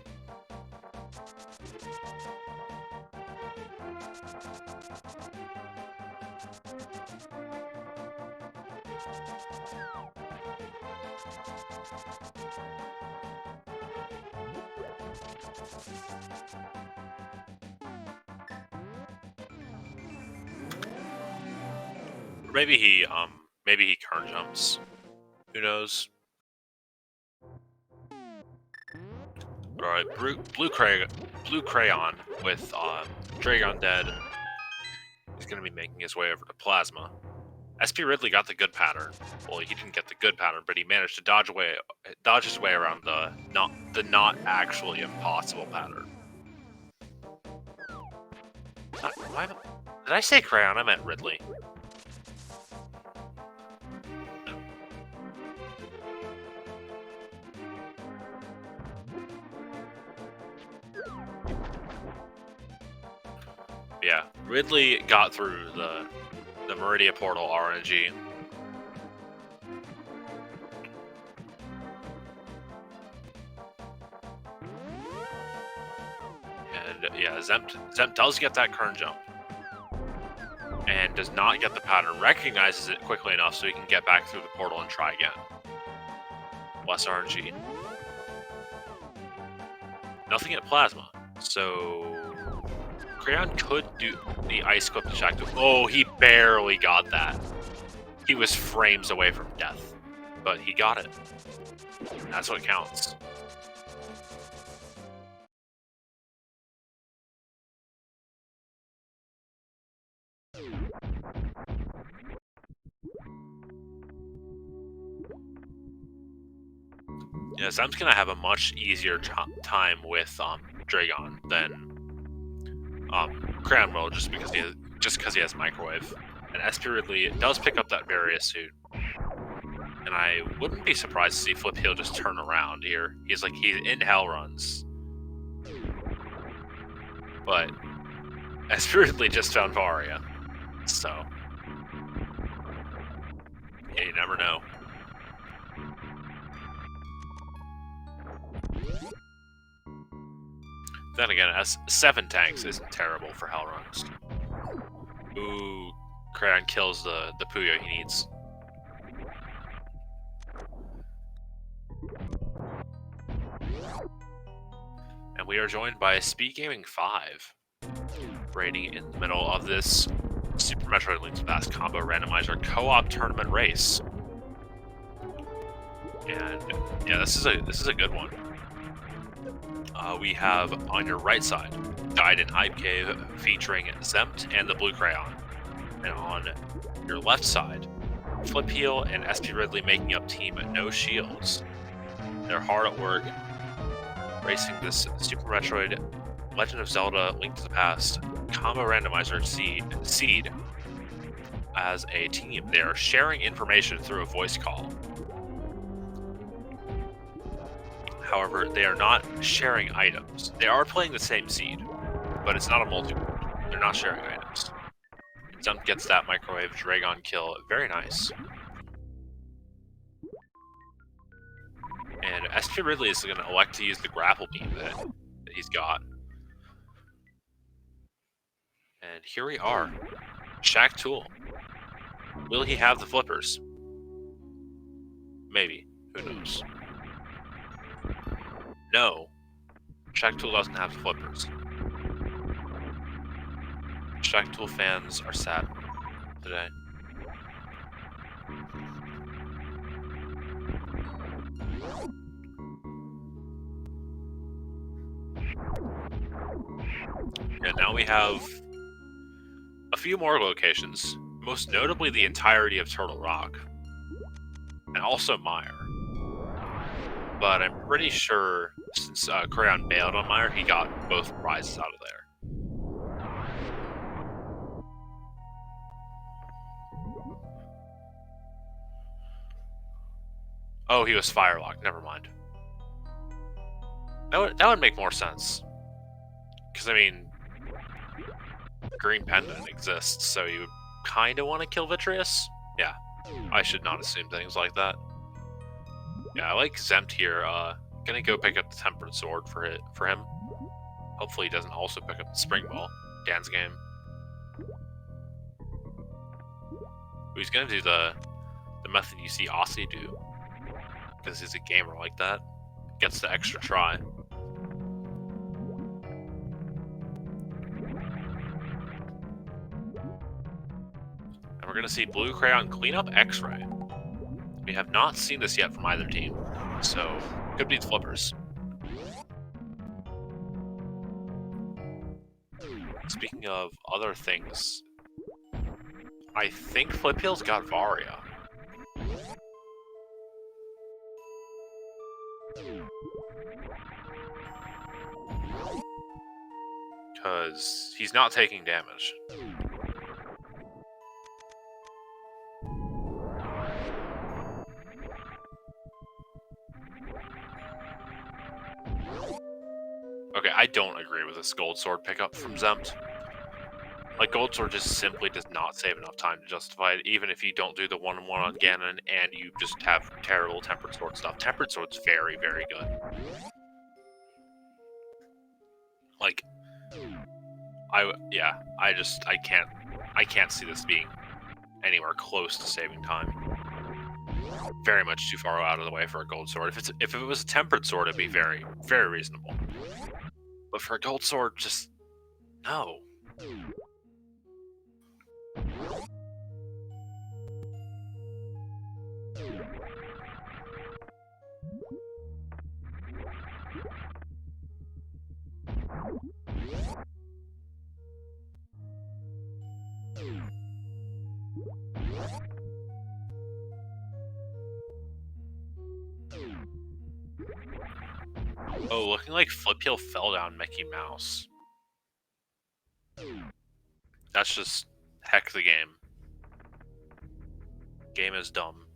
S1: Or maybe he current jumps. Who knows? Alright, Blue Crayon with Dragon dead is going to be making his way over to Plasma. SP Ridley got the good pattern. Well, he didn't get the good pattern, but he managed to dodge his way around the not actually impossible pattern. Did I say Crayon? I meant Ridley. Yeah, Ridley got through the Meridia Portal RNG. And yeah, Zemp does get that current jump. And does not get the pattern, recognizes it quickly enough so he can get back through the portal and try again. Less RNG. Nothing at Plasma, so... Crayon could do the Ice Clip to Shackle. Oh, he barely got that. He was frames away from death, but he got it. That's what counts. Yeah, Zem's gonna have a much easier time with Dragon than Crayon will, just because he has Microwave. And SP Ridley does pick up that Various suit. And I wouldn't be surprised to see Flip Heel just turn around here. He's in Hell Runs. But SP Ridley just found Varia. So yeah, you never know. Then again, 7 tanks isn't terrible for Hell Runs. Ooh, Crayon kills the Puyo he needs. And we are joined by SpeedGaming 5, raiding in the middle of this Super Metroid Link's Past Combo Randomizer co-op tournament race. And yeah, this is a good one. We have on your right side, Died in Hype Cave featuring Zempt and the Blue Crayon. And on your left side, Flip Heel and SP Ridley making up team No Shields. They're hard at work racing this Super Metroid, Legend of Zelda, Link to the Past, Combo Randomizer Seed as a team. They are sharing information through a voice call. However, they are not sharing items. They are playing the same seed, but it's not a multi-board. They're not sharing items. Zempt gets that microwave Dragon kill. Very nice. And SP Ridley is going to elect to use the grapple beam that he's got. And here we are. Shaq Tool. Will he have the flippers? Maybe. Who knows? No. Shaq Tool doesn't have the flippers. Shaq Tool fans are sad today. And now we have a few more locations, most notably the entirety of Turtle Rock, and also Mire. But I'm pretty sure since Crayon bailed on Mire, he got both prizes out of there. Oh, he was Firelock. Never mind. That would make more sense. Because, I mean, Green Pendant exists, so you kind of want to kill Vitreous? Yeah, I should not assume things like that. Yeah, I like Zempt here. Gonna go pick up the Tempered Sword for him. Hopefully he doesn't also pick up the Spring Ball. Dan's game. He's gonna do the method you see Aussie do. Because he's a gamer like that. Gets the extra try. And we're gonna see Blue Crayon clean up X-Ray. We have not seen this yet from either team, so could be the flippers. Speaking of other things, I think Flipheel's got Varia. Because he's not taking damage. Okay, I don't agree with this Gold Sword pickup from Zempt. Like, Gold Sword just simply does not save enough time to justify it, even if you don't do the 1-on-1 on Ganon and you just have terrible Tempered Sword stuff. Tempered Sword's very, very good. Like, I can't see this being anywhere close to saving time. Very much too far out of the way for a Gold Sword. If it was a Tempered Sword, it'd be very, very reasonable. But for a Gold Sword, just no. Oh, looking like Flipheal fell down Mickey Mouse. That's just heck the game. Game is dumb.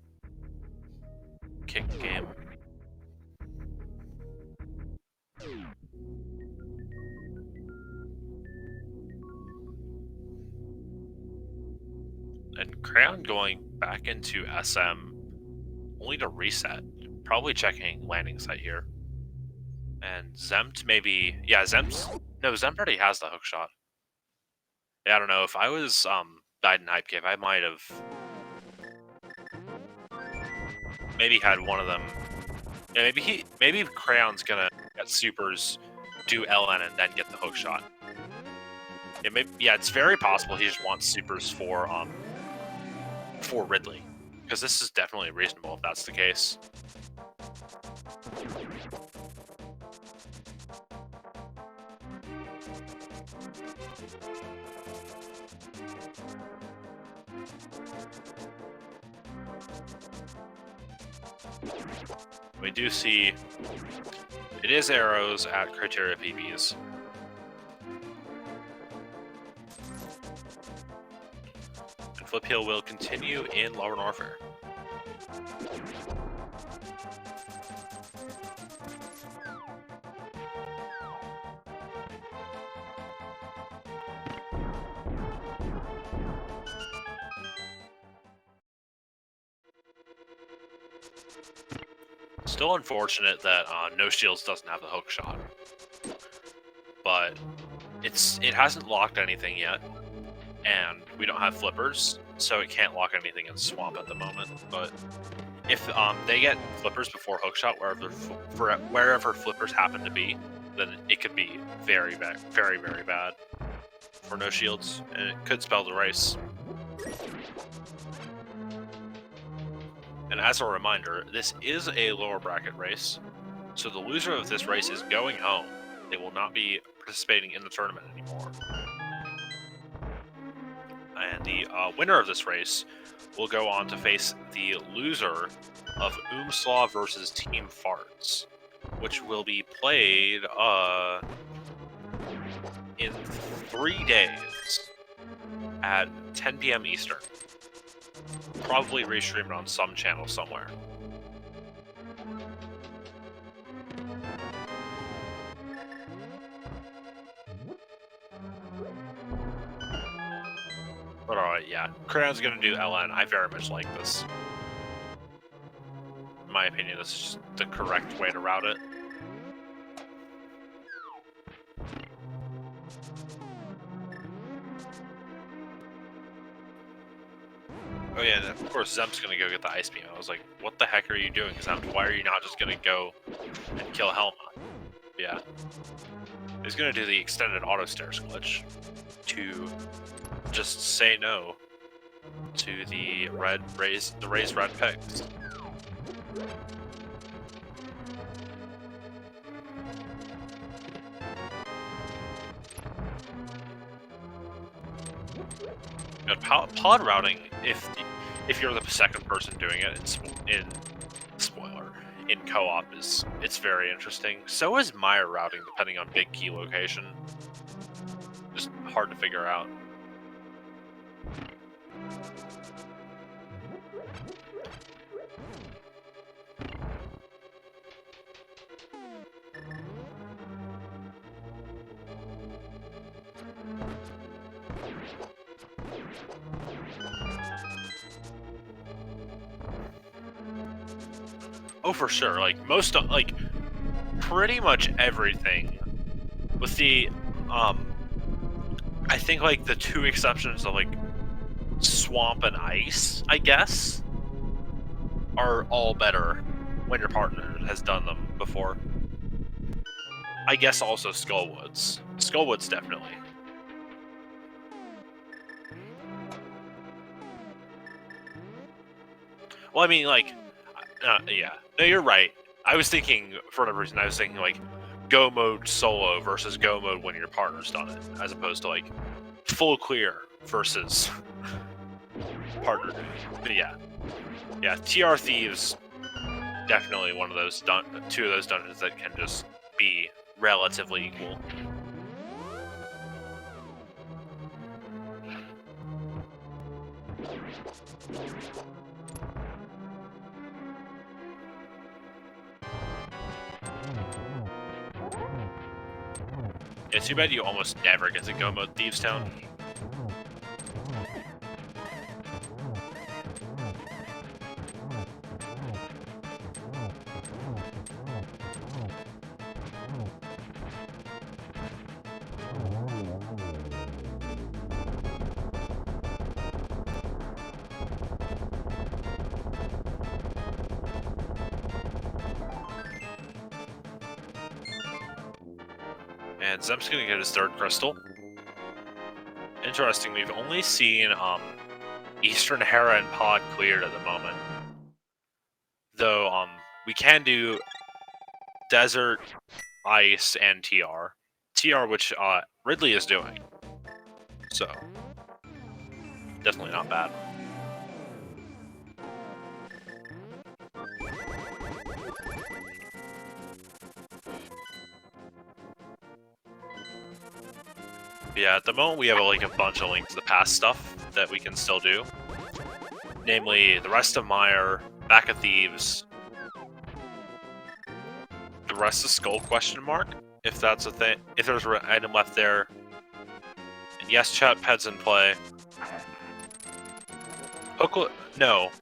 S1: Kick game. And Crayon going back into SM only to reset. Probably checking landing site here. And Zempt maybe... Yeah, Zempt already has the hook shot. Yeah, I don't know. If I was died in Hype Cave, I might have maybe had one of them. Yeah, maybe Crayon's gonna get supers, do LN, and then get the hook shot. Yeah, it's very possible he just wants supers for Ridley, because this is definitely reasonable if that's the case. We do see it is arrows at criteria PBs. And Flipheal will continue in Lower Warfare. Still unfortunate that No Shields doesn't have the hook shot, but it hasn't locked anything yet, and we don't have flippers, so it can't lock anything in Swamp at the moment. But if they get flippers before hookshot wherever flippers happen to be, then it could be very bad, very bad for No Shields, and it could spell the race. And as a reminder, this is a lower bracket race, so the loser of this race is going home. They will not be participating in the tournament anymore. And the winner of this race will go on to face the loser of Oomslaw versus Team Farts, which will be played in 3 days at 10 p.m. Eastern. Probably restreamed on some channel somewhere. But alright, yeah. Crayon's gonna do LN. I very much like this. In my opinion, this is just the correct way to route it. Oh yeah, and of course Zemp's gonna go get the Ice Beam. I was like, what the heck are you doing, Zemp? Why are you not just gonna go and kill Helma? Yeah. He's gonna do the extended auto stairs glitch to just say no to the raised red picks. And pod routing, if you're the second person doing it in co-op, it's very interesting. So is Mire routing, depending on big key location. Just hard to figure out. Oh, for sure. Like pretty much everything, with the I think like the two exceptions of like Swamp and Ice, I guess, are all better when your partner has done them before. I guess also Skullwoods. Skullwoods definitely. Well, I mean, like, yeah. No, you're right. I was thinking, for whatever reason, I was thinking, like, go mode solo versus go mode when your partner's done it, as opposed to, like, full clear versus partner. But yeah. Yeah, TR Thieves, definitely one of those, two of those dungeons that can just be relatively equal. Yeah, too bad you almost never get to go mode Thieves Town. And Zemp's gonna get his third crystal. Interesting, we've only seen Eastern Hera and Pod cleared at the moment. Though we can do Desert, Ice, and TR. TR, which Ridley is doing. So, definitely not bad. Yeah, at the moment we have like a bunch of Link to the Past stuff that we can still do. Namely, the rest of Mire, Back of Thieves, the rest of Skull ? If that's a thing, if there's an item left there. And yes, chat, Ped's in play. No.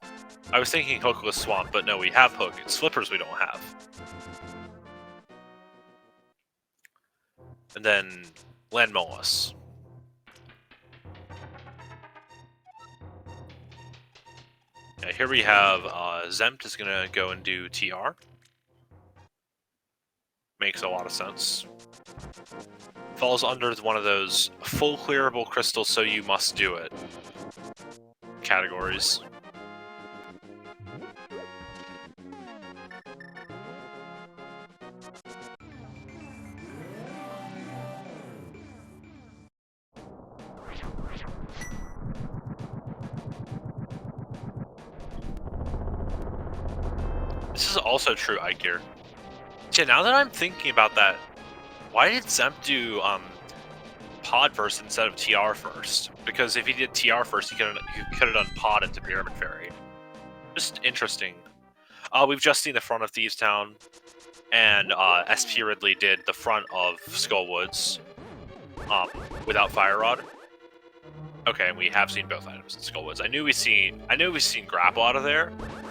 S1: I was thinking Hookless Swamp, but no, we have Hook. It's Flippers we don't have. And then Land Mollusk. Yeah, here we have Zempt is gonna go and do TR. Makes a lot of sense. Falls under one of those full clearable crystals, so you must do it categories. This is also true, Ikeir. Yeah, now that I'm thinking about that, why did Zemp do Pod first instead of TR first? Because if he did TR first, he could have done Pod into Pyramid Fairy. Just interesting. We've just seen the front of Thieves Town, and SP Ridley did the front of Skullwoods without Fire Rod. Okay, and we have seen both items in Skullwoods. I knew we've seen Grapple out of there,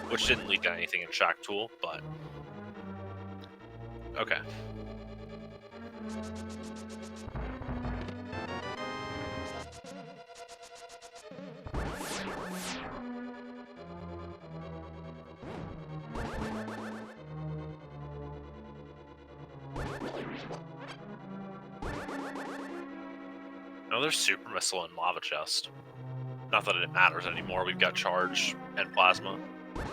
S1: which didn't lead to anything in Shack Tool, but okay. Another Super Missile and Lava Chest. Not that it matters anymore, we've got Charge and Plasma. You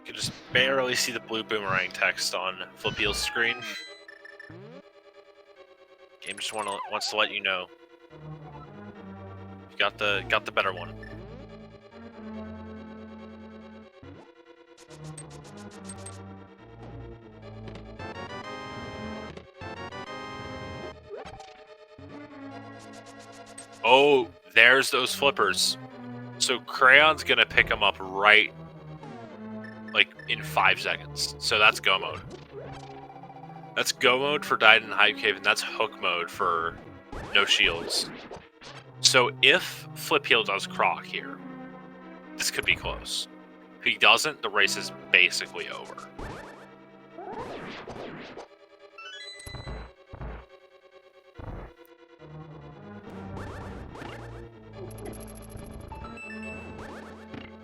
S1: can just barely see the blue boomerang text on Flippeel's screen. Game just wants to let you know. You got the better one. Oh, there's those flippers. So Crayon's gonna pick them up right, like, in 5 seconds. So that's go mode. That's go mode for Died in Hype Cave, and that's hook mode for no shields. So if Flippeel does Croc here, this could be close. If he doesn't, the race is basically over.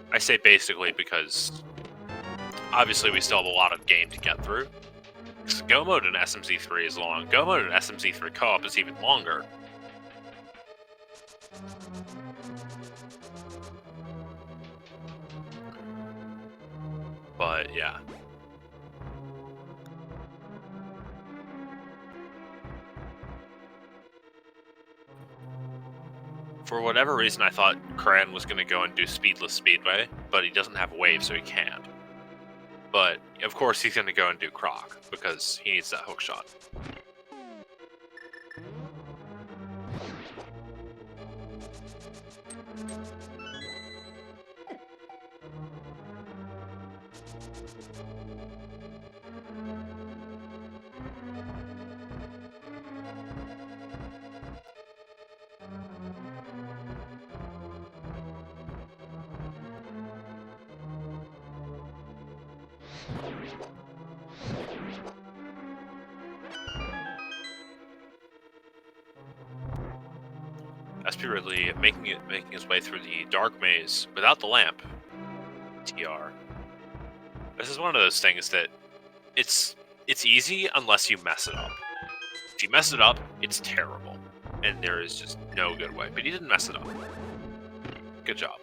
S1: I say basically because obviously we still have a lot of game to get through. Go mode in SMZ3 is long. Go mode in SMZ3 co-op is even longer. But yeah. For whatever reason, I thought Cran was going to go and do Speedless Speedway, but he doesn't have Wave, so he can't. But, of course, he's going to go and do Croc, because he needs that hook shot. SP Ridley making his way through the dark maze without the lamp. TR. This is one of those things that it's easy unless you mess it up. If you mess it up, it's terrible, and there is just no good way. But he didn't mess it up. Good job.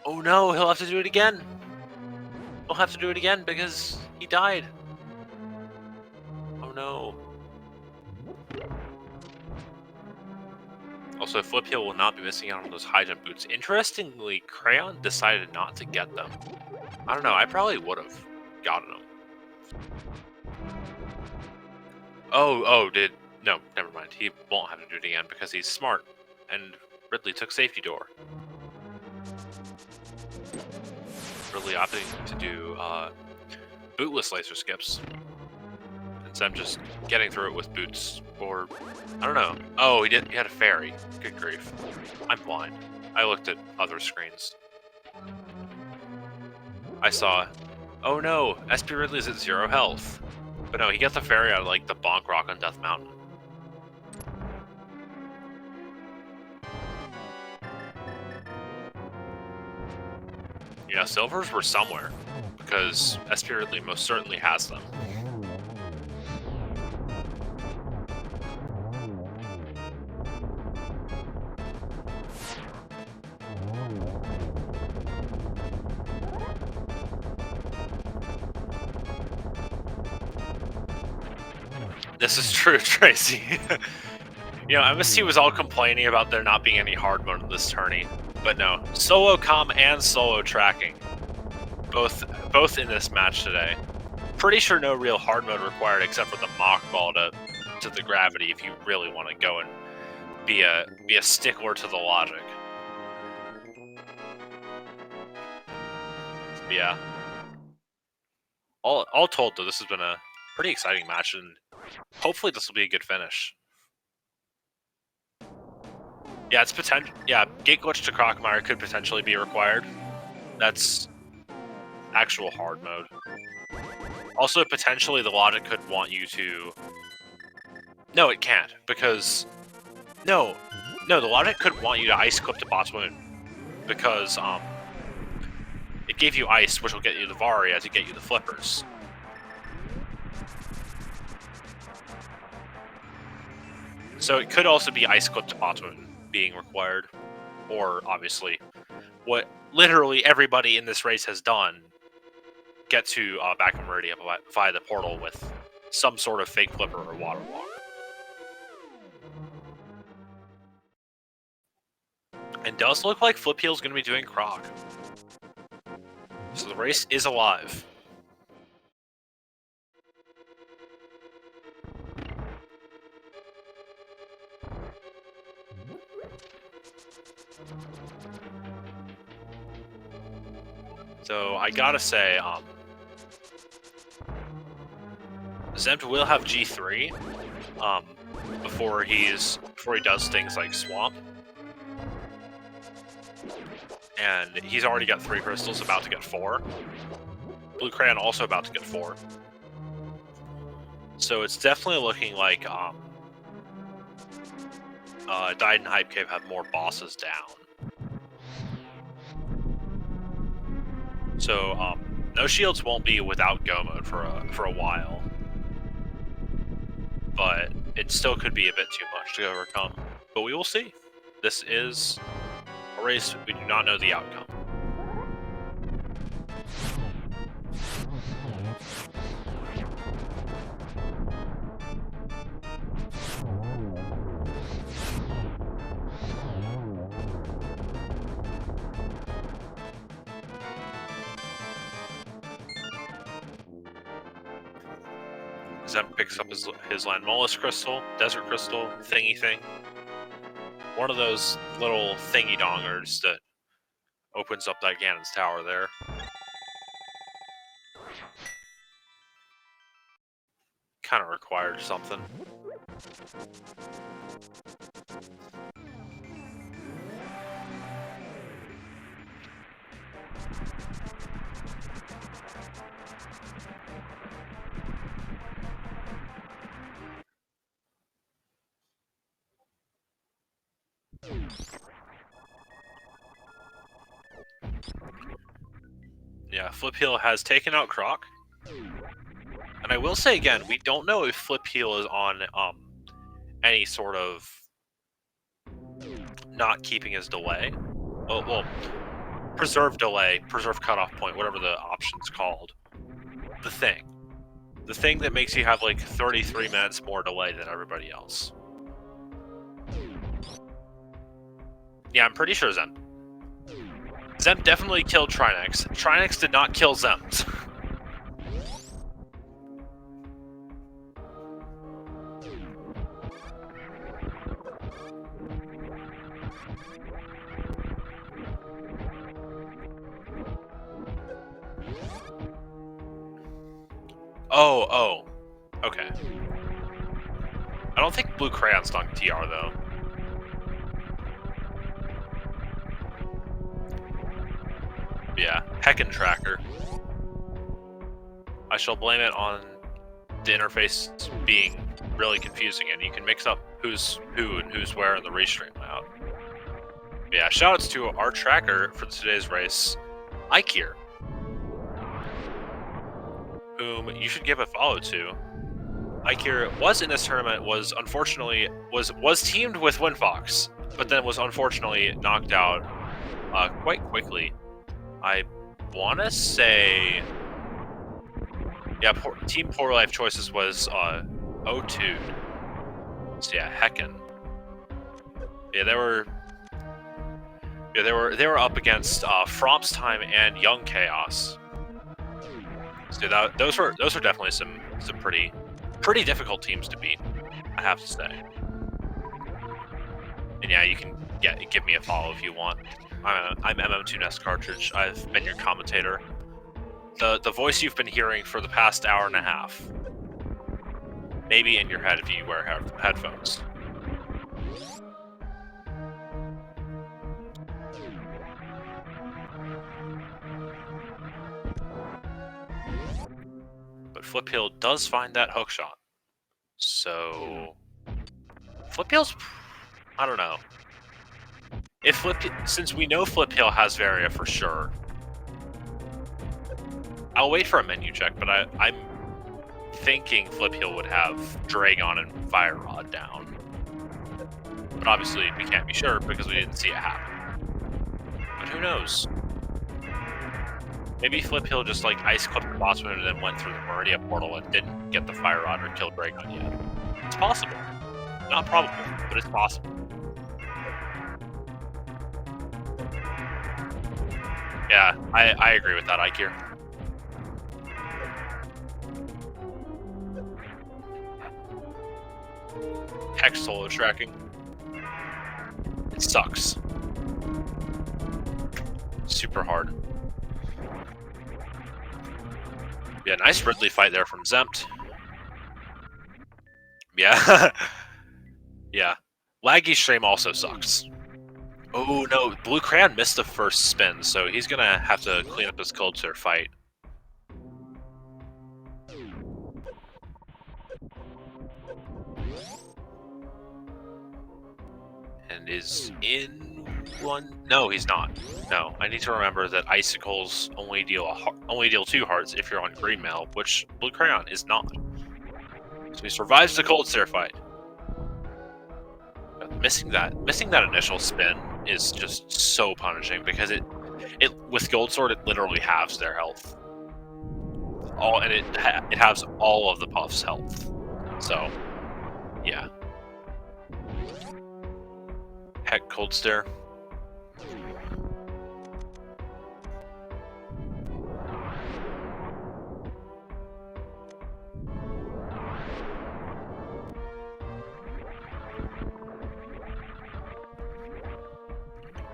S1: Oh no, he'll have to do it again. He'll have to do it again because he died. Oh no. Also, Flippeel will not be missing out on those high jump boots. Interestingly, Crayon decided not to get them. I don't know, I probably would have gotten them. No, never mind. He won't have to do it again because he's smart. And Ridley took safety door. Ridley opting to do bootless laser skips. And Zem just getting through it with boots, or I don't know. Oh, he did. He had a fairy. Good grief. I'm blind. I looked at other screens. I saw. Oh no, SP Ridley's at 0 health. But no, he gets the fairy out of like the bonk rock on Death Mountain. Yeah, silvers were somewhere, because SP Ridley most certainly has them. This is true, Tracy. You know, MST was all complaining about there not being any hard mode in this tourney, but no, solo comm and solo tracking, both in this match today. Pretty sure no real hard mode required except for the mock ball to the gravity if you really want to go and be a stickler to the logic. But yeah. All told though, this has been a pretty exciting match, and hopefully this will be a good finish. Yeah, it's potential. Yeah, gate glitch to Crocmire could potentially be required. That's actual hard mode. Also, potentially the logic could want you to. No, it can't, because no, the logic could want you to ice clip to Bot's wound, because it gave you ice, which will get you the Varia to get you the flippers. So it could also be ice clip to Bot's wound being required, or obviously what literally everybody in this race has done, get to back in Meridian via the portal with some sort of fake flipper or water walk. And does look like Flip Heel's going to be doing Croc. So the race is alive. So I gotta say, Zempt will have G3 before he does things like Swamp. And he's already got 3 crystals, about to get 4. Blue Crayon also about to get 4. So it's definitely looking like Died and Hype Cave have more bosses down. So no shields won't be without go mode for a while, but it still could be a bit too much to overcome. But we will see. This is a race we do not know the outcome. Zem picks up his Landmolus crystal, desert crystal, thingy thing. One of those little thingy dongers that opens up that Ganon's tower there. Kind of required something. Yeah, Flip Heel has taken out Croc. And I will say again, we don't know if Flip Heel is on any sort of not keeping his delay. Well, preserve delay, preserve cutoff point, whatever the option's called. The thing that makes you have like 33 minutes more delay than everybody else. Yeah, I'm pretty sure Zem definitely killed Trinex. Trinex did not kill Zempt. Oh. Okay. I don't think Blue Crayon's on TR, though. Yeah, Heckin' Tracker. I shall blame it on the interface being really confusing, and you can mix up who's who and who's where in the restream layout. Yeah, shoutouts to our tracker for today's race, Ikir, whom you should give a follow to. Ikir was in this tournament, was unfortunately teamed with Winfox, but then was unfortunately knocked out quite quickly. I want to say, yeah, Team Poor Life Choices was 0-2. So yeah, Heckin. Yeah, they were up against Fromp's Time and Young Chaos. So those were definitely some pretty difficult teams to beat, I have to say. And yeah, you can give me a follow if you want. I'm MM2Nest Cartridge. I've been your commentator. The voice you've been hearing for the past hour and a half. Maybe in your head if you wear headphones. But Flip-Heel does find that hook shot. So Flip-Heel's, I don't know. If since we know Flip-Heel has Varia for sure, I'll wait for a menu check, but I'm thinking Flip-Heel would have Dragon and Fire Rod down. But obviously we can't be sure because we didn't see it happen. But who knows? Maybe Flip-Heel just like ice clipped the boss moon and then went through the Meridia portal and didn't get the Fire Rod or kill Dragon yet. It's possible. Not probable, but it's possible. Yeah, I agree with that, Ikir. Hex solo tracking. It sucks. Super hard. Yeah, nice Ridley fight there from Zempt. Yeah. Yeah. Laggy stream also sucks. Oh no, Blue Crayon missed the first spin, so he's gonna have to clean up his culture fight. And is in one? No, he's not. No, I need to remember that icicles only deal 2 hearts if you're on green mail, which Blue Crayon is not. So he survives the cold stare fight. But missing that initial spin is just so punishing because it with Gold Sword it literally halves their health. It halves all of the Puff's health. So yeah. Heck, cold stare.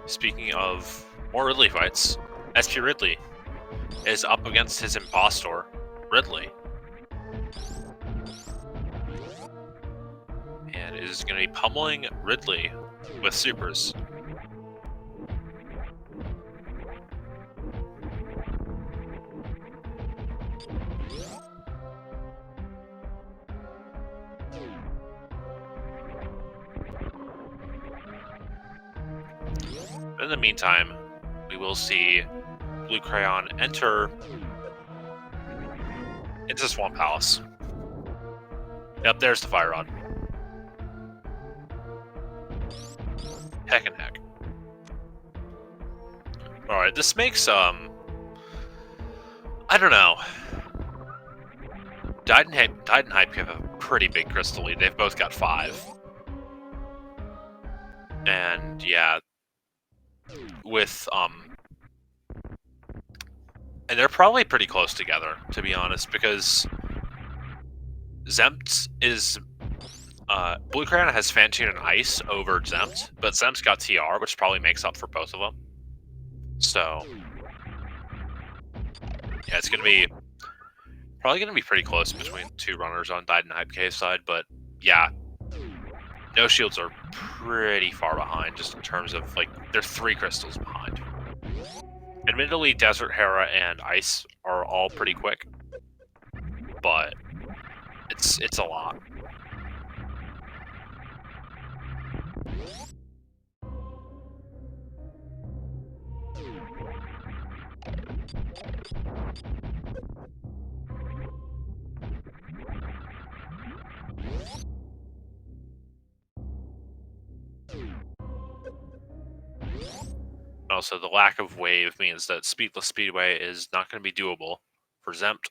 S1: Speaking of more Ridley fights, SP Ridley is up against his impostor, Ridley. And is going to be pummeling Ridley with supers. In the meantime, we will see Blue Crayon enter into Swamp Palace. Yep, there's the Fire Rod. Heck and heck. Alright, this makes, I don't know. Dyed and Hype have a pretty big crystal lead. They've both got 5. And, yeah. With, and they're probably pretty close together, to be honest, because Zempt is, Blue Crayon has Fantoon and Ice over Zempt, but Zempt's got TR, which probably makes up for both of them. So, yeah, it's gonna be Probably going to be pretty close between two runners on Dyed and Hype Cave side, but yeah, no shields are pretty far behind, just in terms of, like, they're 3 crystals behind. Admittedly, Desert Hera and Ice are all pretty quick, but it's a lot. Also, the lack of wave means that Speedless Speedway is not going to be doable for Zempt.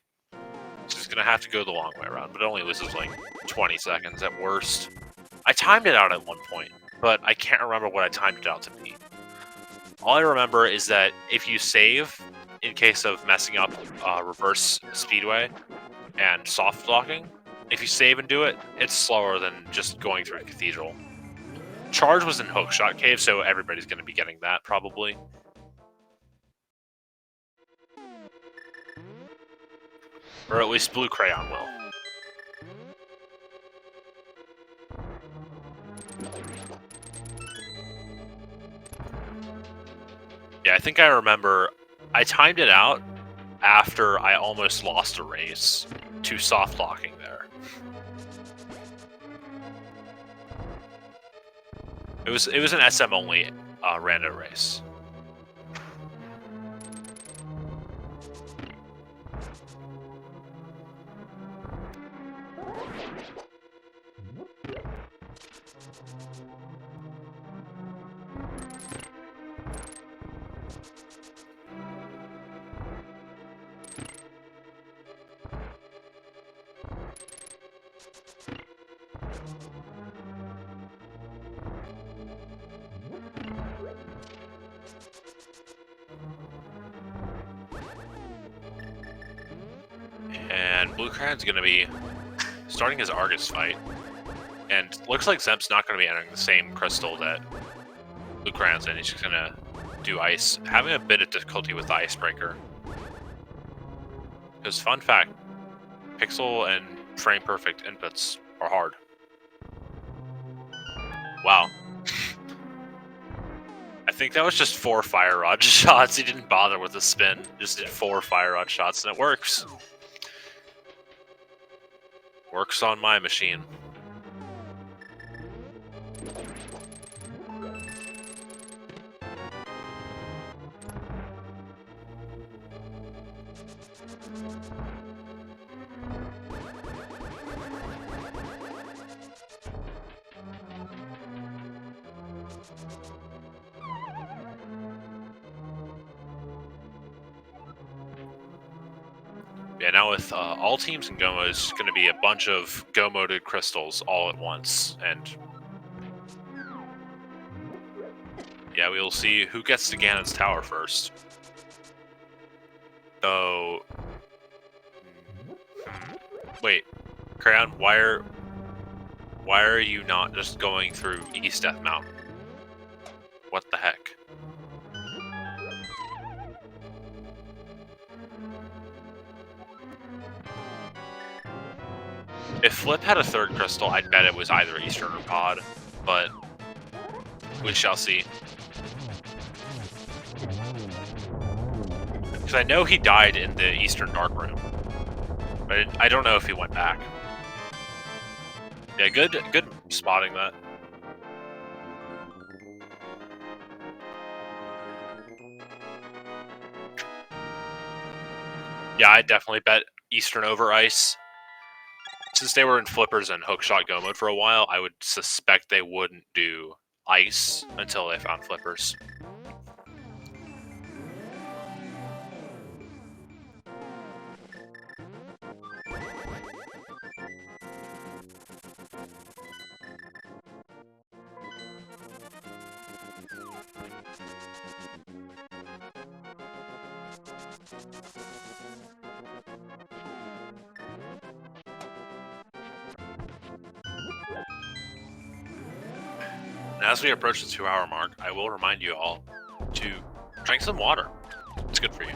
S1: So he's going to have to go the long way around, but it only loses like 20 seconds at worst. I timed it out at one point, but I can't remember what I timed it out to be. All I remember is that if you save, in case of messing up reverse speedway and soft locking, if you save and do it, it's slower than just going through a cathedral. Charge was in Hookshot Cave, so everybody's going to be getting that, probably. Or at least Blue Crayon will. Yeah, I think I remember I timed it out after I almost lost a race to soft locking there. It was an SM only rando race. And Blue Crayon's going to be starting his Argus fight. And looks like Zemp's not going to be entering the same crystal that Blue Crayon's in. He's just going to do Ice. Having a bit of difficulty with the Icebreaker. Because, fun fact, pixel and frame perfect inputs are hard. Wow. I think that was just 4 Fire Rod shots. He didn't bother with the spin. Just did 4 Fire Rod shots, and it works. Works on my machine. Yeah, now with all teams in Gomo, it's going to be a bunch of Go-moded crystals all at once, and yeah, we'll see who gets to Ganon's tower first. Though, wait, Crayon, why are you not just going through East Death Mountain? What the heck? If Flip had a 3rd crystal, I'd bet it was either Eastern or Pod, but we shall see. Because I know he died in the Eastern Dark Room, but I don't know if he went back. Yeah, good spotting that. Yeah, I'd definitely bet Eastern over Ice. Since they were in Flippers and Hookshot Go mode for a while, I would suspect they wouldn't do Ice until they found Flippers. And as we approach the 2-hour mark, I will remind you all to drink some water. It's good for you.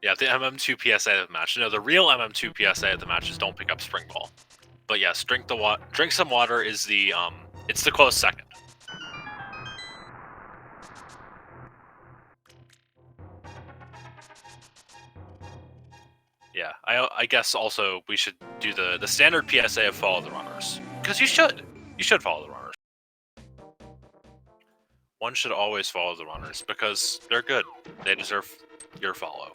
S1: Yeah, the MM2 PSA of the match. No, the real MM2 PSA of the match is don't pick up Spring Ball. But yes, drink some water is the it's the close second. Yeah, I guess also we should do the standard PSA of follow the runners. Because you should. You should follow the runners. One should always follow the runners because they're good. They deserve your follow.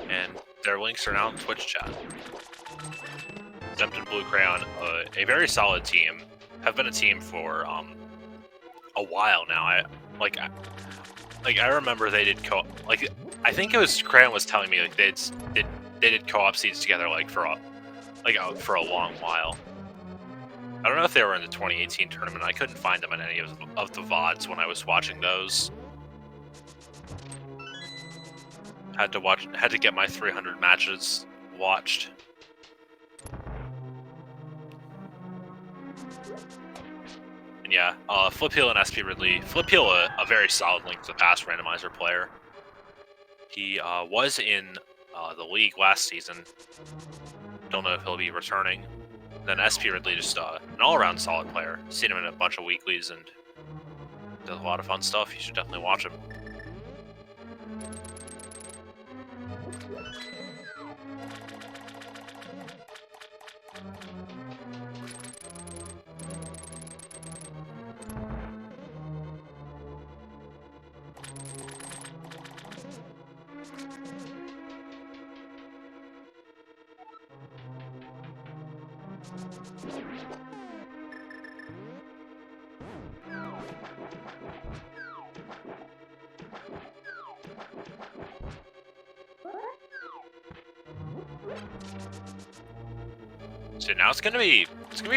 S1: And their links are now in Twitch chat. Zempt and Blue Crayon, a very solid team, have been a team for a while now. I remember they did I think it was Crayon was telling me like they did co-op seeds together like for a long while. I don't know if they were in the 2018 tournament. I couldn't find them in any of the VODs when I was watching those. Had to get my 300 matches watched. And yeah, Flip Heel and SP Ridley. Flip Heel, a very solid Link to the Past randomizer player. He was in the league last season. Don't know if he'll be returning. Then SP Ridley, just an all-around solid player. Seen him in a bunch of weeklies and does a lot of fun stuff. You should definitely watch him. So now it's gonna be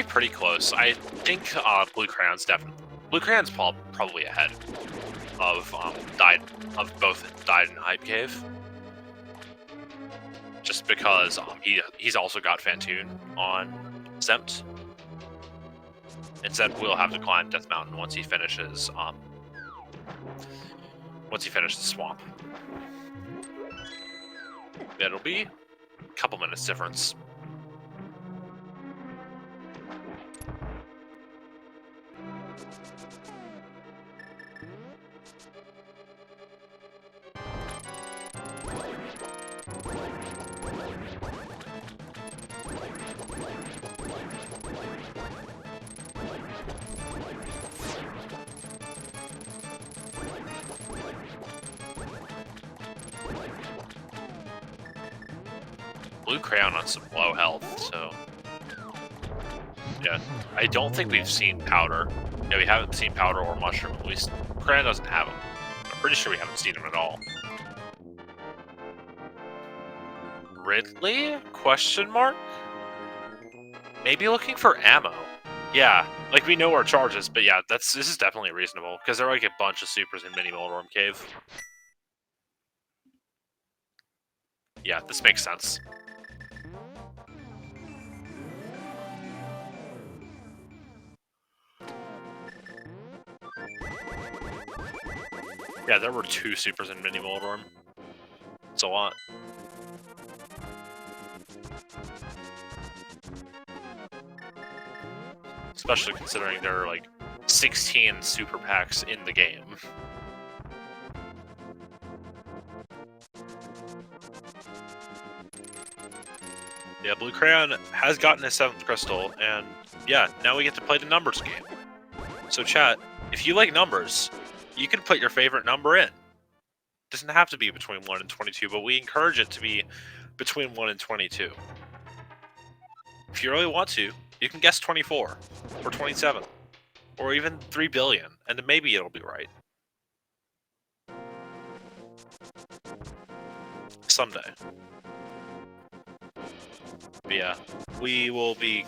S1: pretty close. I think Blue Crayon's probably ahead of both Died and Hype Cave, just because he's also got Fantoon on Zempt, and Zempt will have to climb Death Mountain once he finishes Swamp. It'll be a couple minutes difference. Blue Crayon on some low health, so yeah. I don't think we've seen Powder. Yeah, we haven't seen Powder or Mushroom. At least Crayon doesn't have them. I'm pretty sure we haven't seen them at all. Ridley? Question mark? Maybe looking for ammo. Yeah, like we know our charges, but yeah, this is definitely reasonable because there are like a bunch of supers in Mini Moldorm Cave. Yeah, this makes sense. Yeah, there were 2 supers in Mini Moldorm. It's a lot. Especially considering there are like 16 super packs in the game. Yeah, Blue Crayon has gotten his 7th crystal, and yeah, now we get to play the numbers game. So chat, if you like numbers, you can put your favorite number in. It doesn't have to be between 1 and 22, but we encourage it to be between 1 and 22. If you really want to, you can guess 24, or 27, or even 3 billion, and then maybe it'll be right. Someday. But yeah, we will be...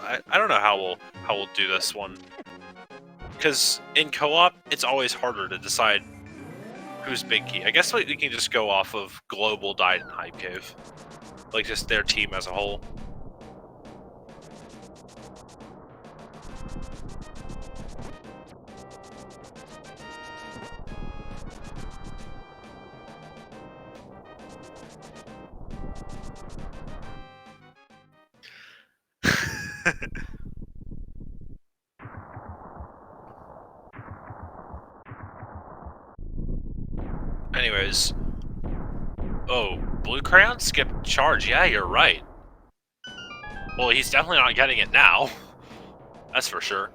S1: I don't know how we'll do this one. Because in co-op, it's always harder to decide who's Big Key. I guess we can just go off of global Died and Hype Cave. Like, just their team as a whole. guys... Oh, Blue Crayon skipped charge. Yeah, you're right. Well, he's definitely not getting it now. That's for sure.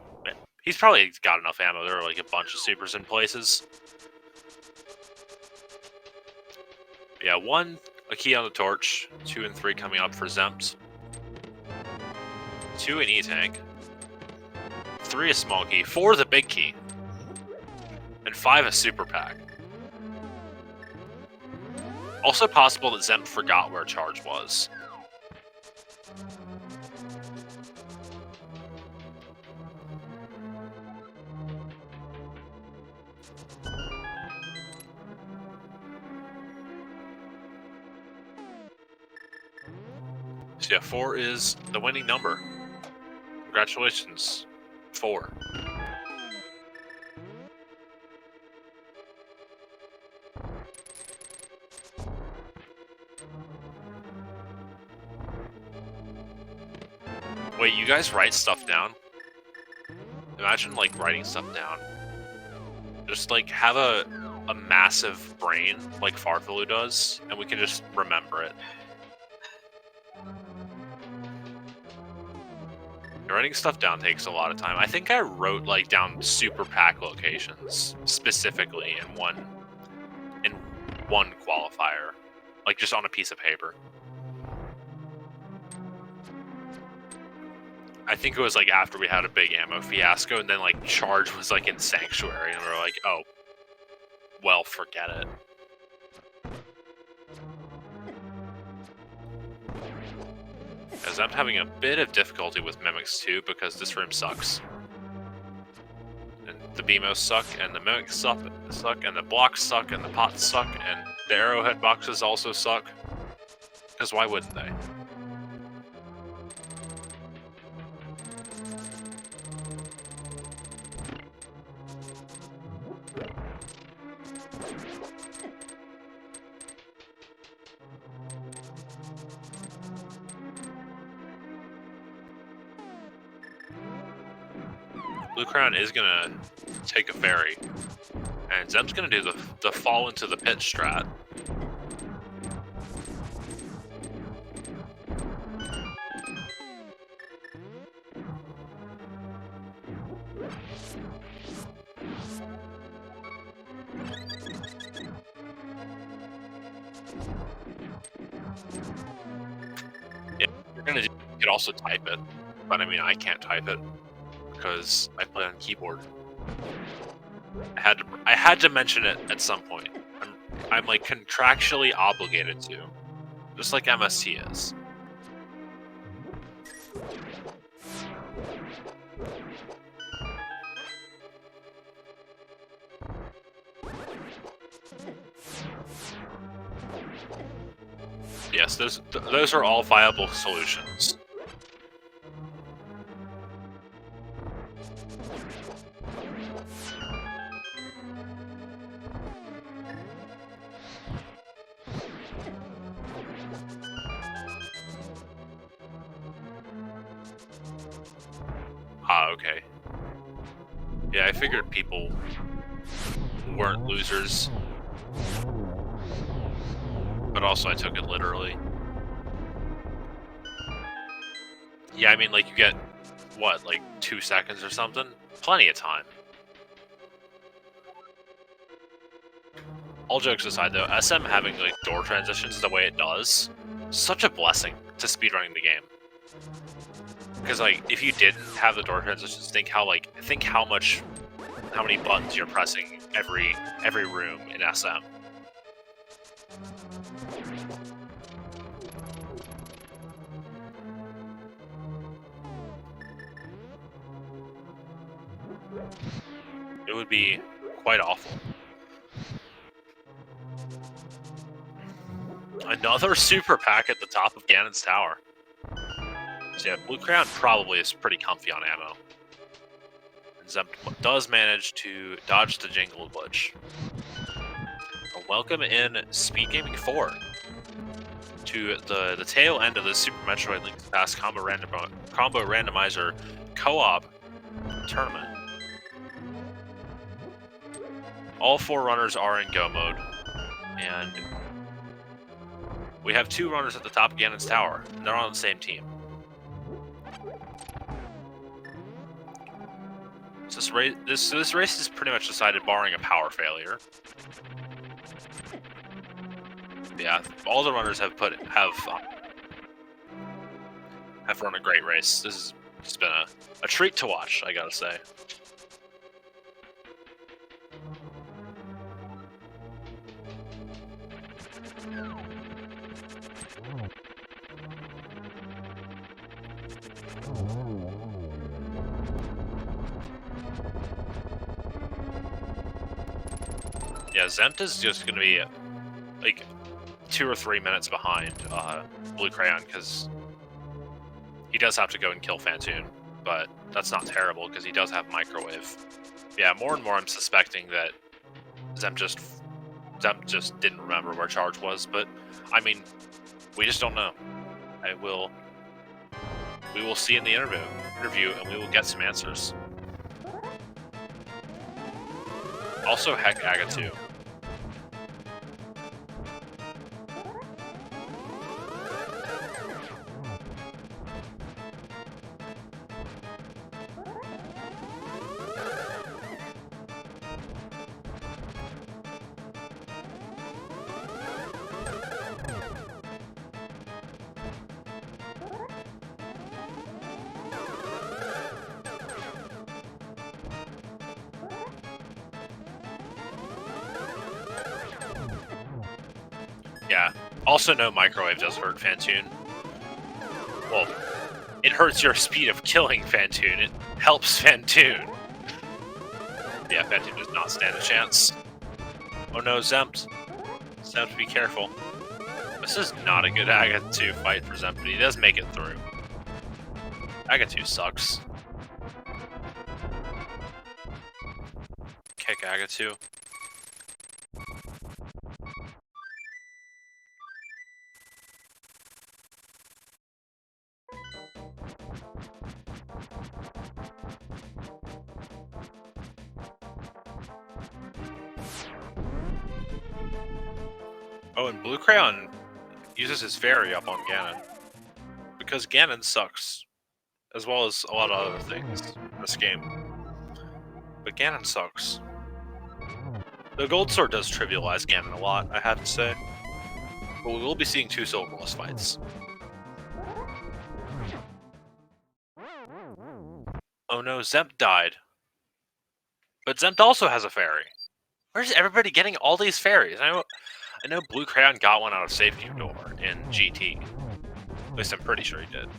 S1: He's probably got enough ammo. There are like a bunch of supers in places. Yeah, 1, a key on the torch. 2 and 3 coming up for Zempt. 2 an E-tank. 3 a small key. 4 the big key. And 5 a super pack. Also possible that Zempt forgot where charge was. So yeah, 4 is the winning number. Congratulations, 4. Wait, you guys write stuff down? Imagine, like, writing stuff down. Just, like, have a massive brain, like Farfalu does, and we can just remember it. Writing stuff down takes a lot of time. I think I wrote, like, down super pack locations, specifically in one qualifier. Like, just on a piece of paper. I think it was, like, after we had a big ammo fiasco, and then, like, charge was, like, in Sanctuary, and we were like, oh, well, forget it. As I'm having a bit of difficulty with Mimics too, because this room sucks. And the BMOs suck, and the Mimics suck, and the blocks suck, and the pots suck, and the arrowhead boxes also suck. Because why wouldn't they? Blue Crown is gonna take a ferry, and Zem's gonna do the fall into the pit strat. Yeah, you're gonna do, you could also type it, but I mean I can't type it because I play on keyboard. I had to mention it at some point. I'm like contractually obligated to, just like MST is. Yes, those are all viable solutions. Ah, okay. Yeah, I figured people weren't losers. But also I took it literally. Yeah, I mean, like, you get, what, like 2 seconds or something? Plenty of time. All jokes aside, though, SM having, like, door transitions the way it does, such a blessing to speedrunning the game. Because, like, if you didn't have the door transitions, think how many buttons you're pressing every room in SM. It would be quite awful. Another super pack at the top of Ganon's Tower. So yeah, Blue Crown probably is pretty comfy on ammo. And Zempt does manage to dodge the jingle glitch. Welcome in SpeedGaming 4 to the tail end of the Super Metroid Link Pass Combo Randomizer co-op tournament. All 4 runners are in go mode. And we have 2 runners at the top of Ganon's tower, and they're on the same team. So this race is pretty much decided barring a power failure. Yeah, all the runners have run a great race. This has just been a treat to watch, I gotta say. Yeah, Zempt is just gonna be like 2 or 3 minutes behind Blue Crayon because he does have to go and kill Phantoon, but that's not terrible because he does have Microwave. Yeah, more and more I'm suspecting that Zempt just didn't remember where Charge was, but I mean, we just don't know. We will see in the interview, and we will get some answers. Also, heck, Agatu. Yeah. Also, no, Microwave does hurt Phantoon. Well, it hurts your speed of killing Phantoon. It helps Phantoon. Yeah, Phantoon does not stand a chance. Oh no, Zempt. Zempt, be careful. This is not a good Agatu fight for Zempt, but he does make it through. Agatu sucks. Kick Agatu. Oh, and Blue Crayon uses his fairy up on Ganon. Because Ganon sucks. As well as a lot of other things in this game. But Ganon sucks. The Gold Sword does trivialize Ganon a lot, I have to say. But we will be seeing 2 Silverless fights. Oh no, Zempt died. But Zempt also has a fairy. Where's everybody getting all these fairies? I know Blue Crayon got one out of Safety Door in GT. At least I'm pretty sure he did.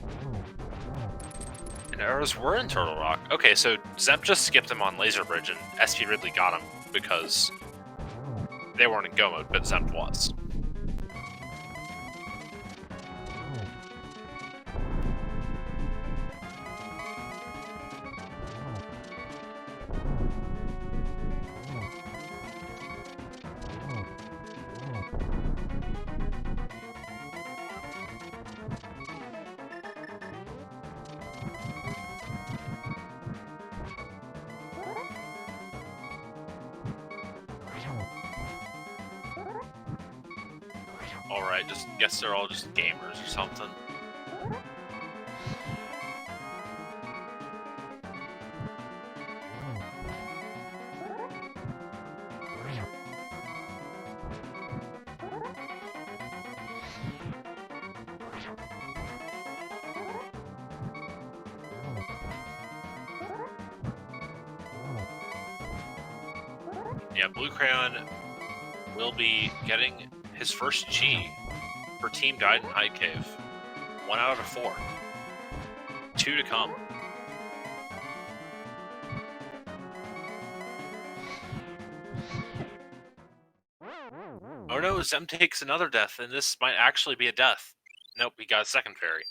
S1: And arrows were in Turtle Rock. Okay, so Zempt just skipped him on Laser Bridge, and SP Ridley got him because they weren't in Go mode, but Zempt was. Alright, just guess they're all just gamers or something. Yeah, Blue Crayon will be getting his first G for Team Guide and High Cave. 1 out of 4. 2 to come. Oh no, Zem takes another death, and this might actually be a death. Nope, he got a second fairy.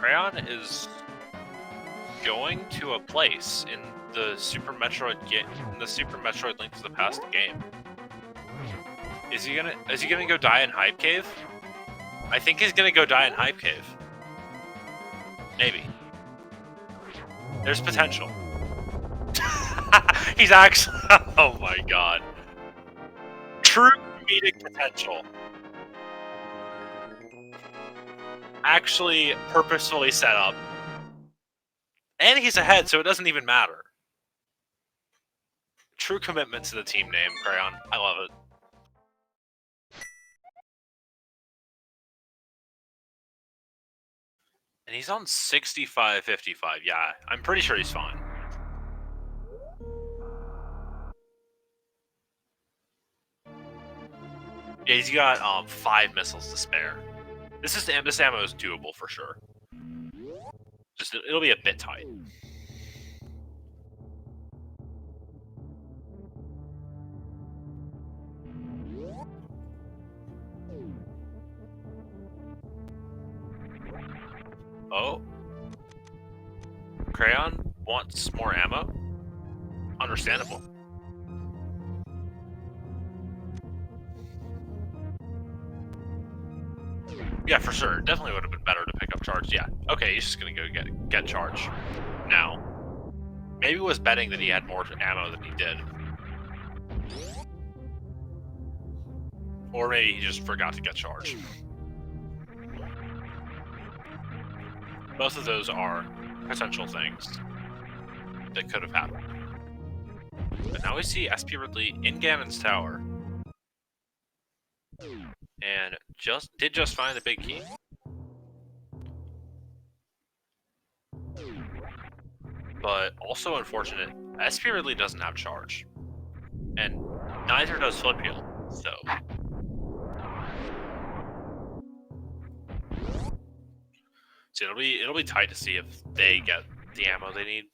S1: Crayon is going to a place in the Super Metroid game, in the Super Metroid Link to the Past game. Is he gonna go die in Hype Cave? I think he's gonna go die in Hype Cave. Maybe. There's potential. He's actually... Oh my god. True comedic potential. Actually purposefully set up. And he's ahead, so it doesn't even matter. True commitment to the team name, Crayon. I love it. And he's on 65-55. Yeah, I'm pretty sure he's fine. Yeah, he's got 5 missiles to spare. This ammo is doable for sure. Just it'll be a bit tight. Oh. Crayon wants more ammo? Understandable. Yeah, for sure. Definitely would have been better to pick up charge. Yeah. Okay, he's just gonna go get charge. Now. Maybe was betting that he had more ammo than he did. Or maybe he just forgot to get charge. Both of those are potential things that could have happened. But now we see SP Ridley in Ganon's tower. And did just find the big key. But also unfortunate, SP Ridley doesn't have charge. And neither does Flip Heal, so... So it'll be tight to see if they get the ammo they need.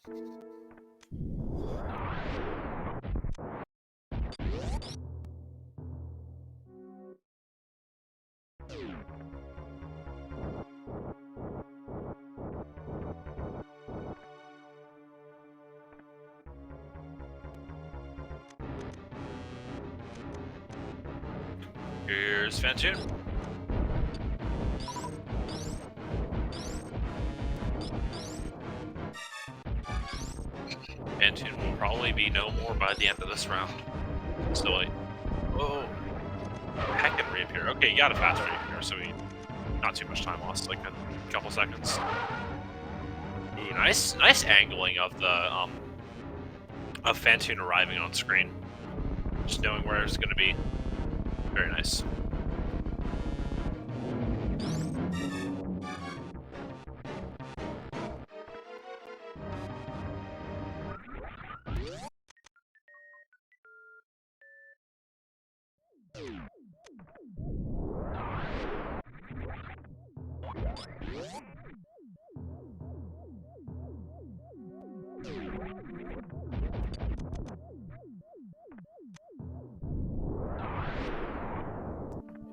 S1: Here's Fantoon. Fantoon will probably be no more by the end of this round. Still wait. Whoa. Heck can reappear. Okay, you got a fast reappear, so not too much time lost, like a couple seconds. Ooh, nice angling of the of Fantoon arriving on screen. Just knowing where it's gonna be. Very nice.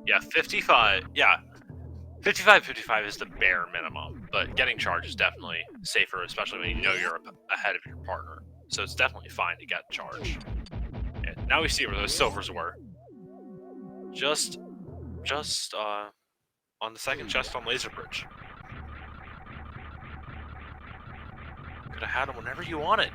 S1: Yeah, 55. Yeah, 55 is the bare minimum, but getting charge is definitely safer, especially when you know you're ahead of your partner. So it's definitely fine to get charge. And now we see where those silvers were. Just on the second chest on Laser Bridge. Could have had them whenever you wanted.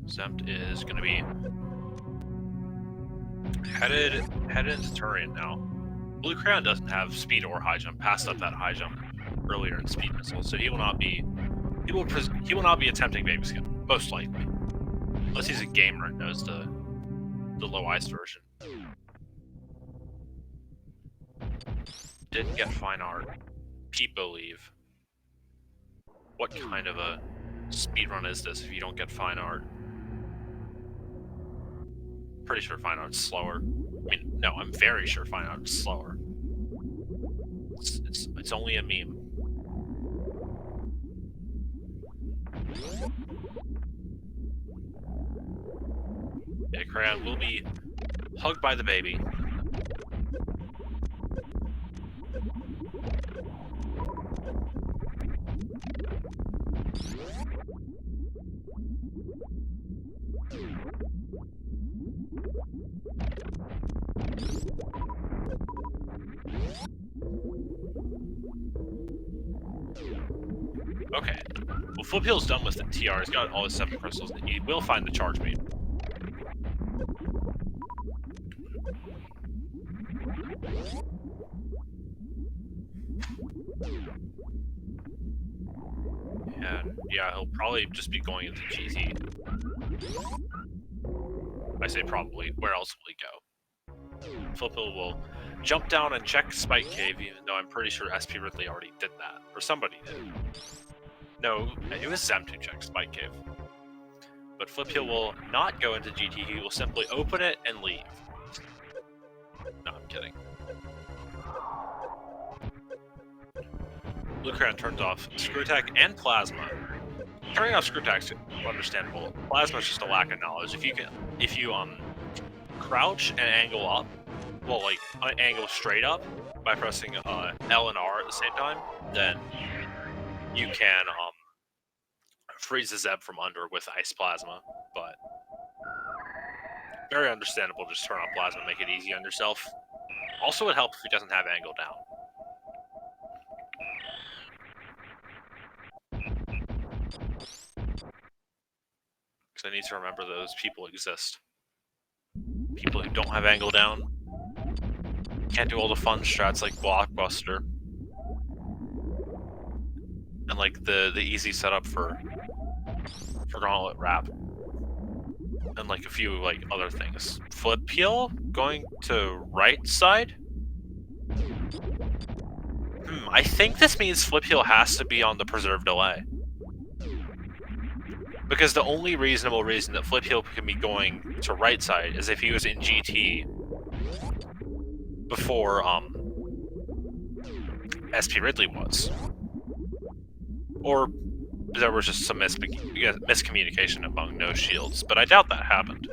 S1: Zempt is going to be headed into Turian now. Blue Crayon doesn't have speed or high jump, passed up that high jump. earlier in Speed Missile, so he will not be attempting Baby Skin, most likely. Unless he's a gamer and knows the low ice version. Didn't get fine art. People leave. What kind of a speedrun is this if you don't get fine art? Pretty sure fine art's slower. I mean, no, I'm very sure fine art's slower. It's only a meme. Yeah, Crayon will be hugged by the baby. Okay. Well, Flipheel's done with the TR. He's got all his 7 crystals. He will find the charge beam. And yeah, he'll probably just be going into GT. I say probably. Where else will he go? Fliphill will jump down and check Spike Cave, even though I'm pretty sure SP Ridley already did that. Or somebody did. No, it was Zem to check Spike Cave. But Fliphill will not go into GT, he will simply open it and leave. No, I'm kidding. Blue Crayon turns off Screw Attack and Plasma. Turning off Screw Attack is understandable. Plasma is just a lack of knowledge. If you crouch and angle up, well, like angle straight up by pressing L and R at the same time, then you can freeze the Zeb from under with Ice Plasma. But very understandable. Just turn off Plasma, make it easy on yourself. Also, it helps if he doesn't have angle down. Because I need to remember those people exist. People who don't have angle down. Can't do all the fun strats like Blockbuster. And like the easy setup for Gauntlet Wrap. And like a few like other things. Flip Peel going to right side? I think this means Flip Peel has to be on the Preserve Delay. Because the only reasonable reason that Flip Heel can be going to right side is if he was in GT before SP Ridley was. Or there was just some miscommunication among no shields, but I doubt that happened.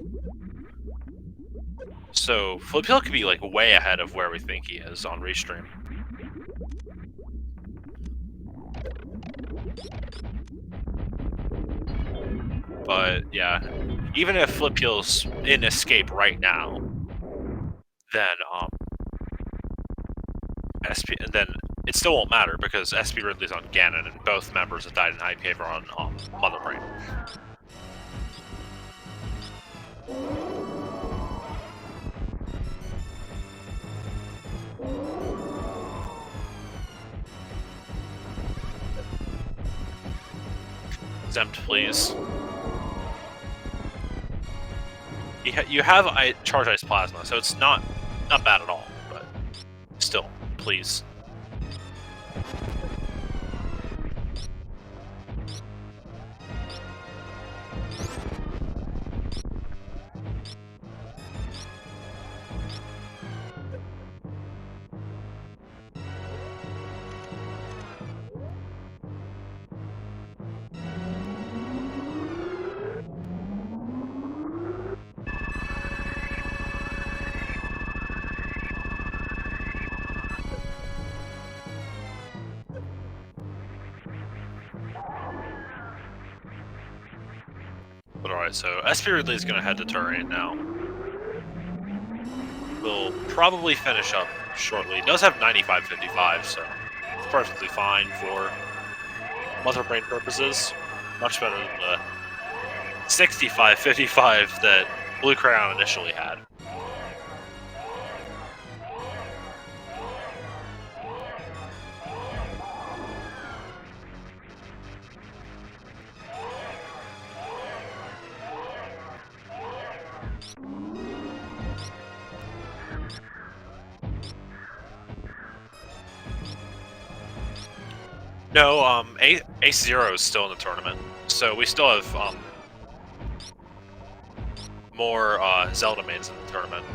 S1: So Flip Heel could be like way ahead of where we think he is on Restream. But yeah, even if Flip Heel's in escape right now, then then it still won't matter because SP Ridley's on Ganon and both members that died in IPA are on Mother Brain. Exempt, please. You have Charge Ice Plasma, so it's not bad at all, but still, please. But alright, so SP Ridley's gonna head to Turian now. We'll probably finish up shortly. He does have 95-55, so it's perfectly fine for Mother Brain purposes. Much better than the 65-55 that Blue Crayon initially had. No, Ace Zero is still in the tournament, so we still have more Zelda mains in the tournament.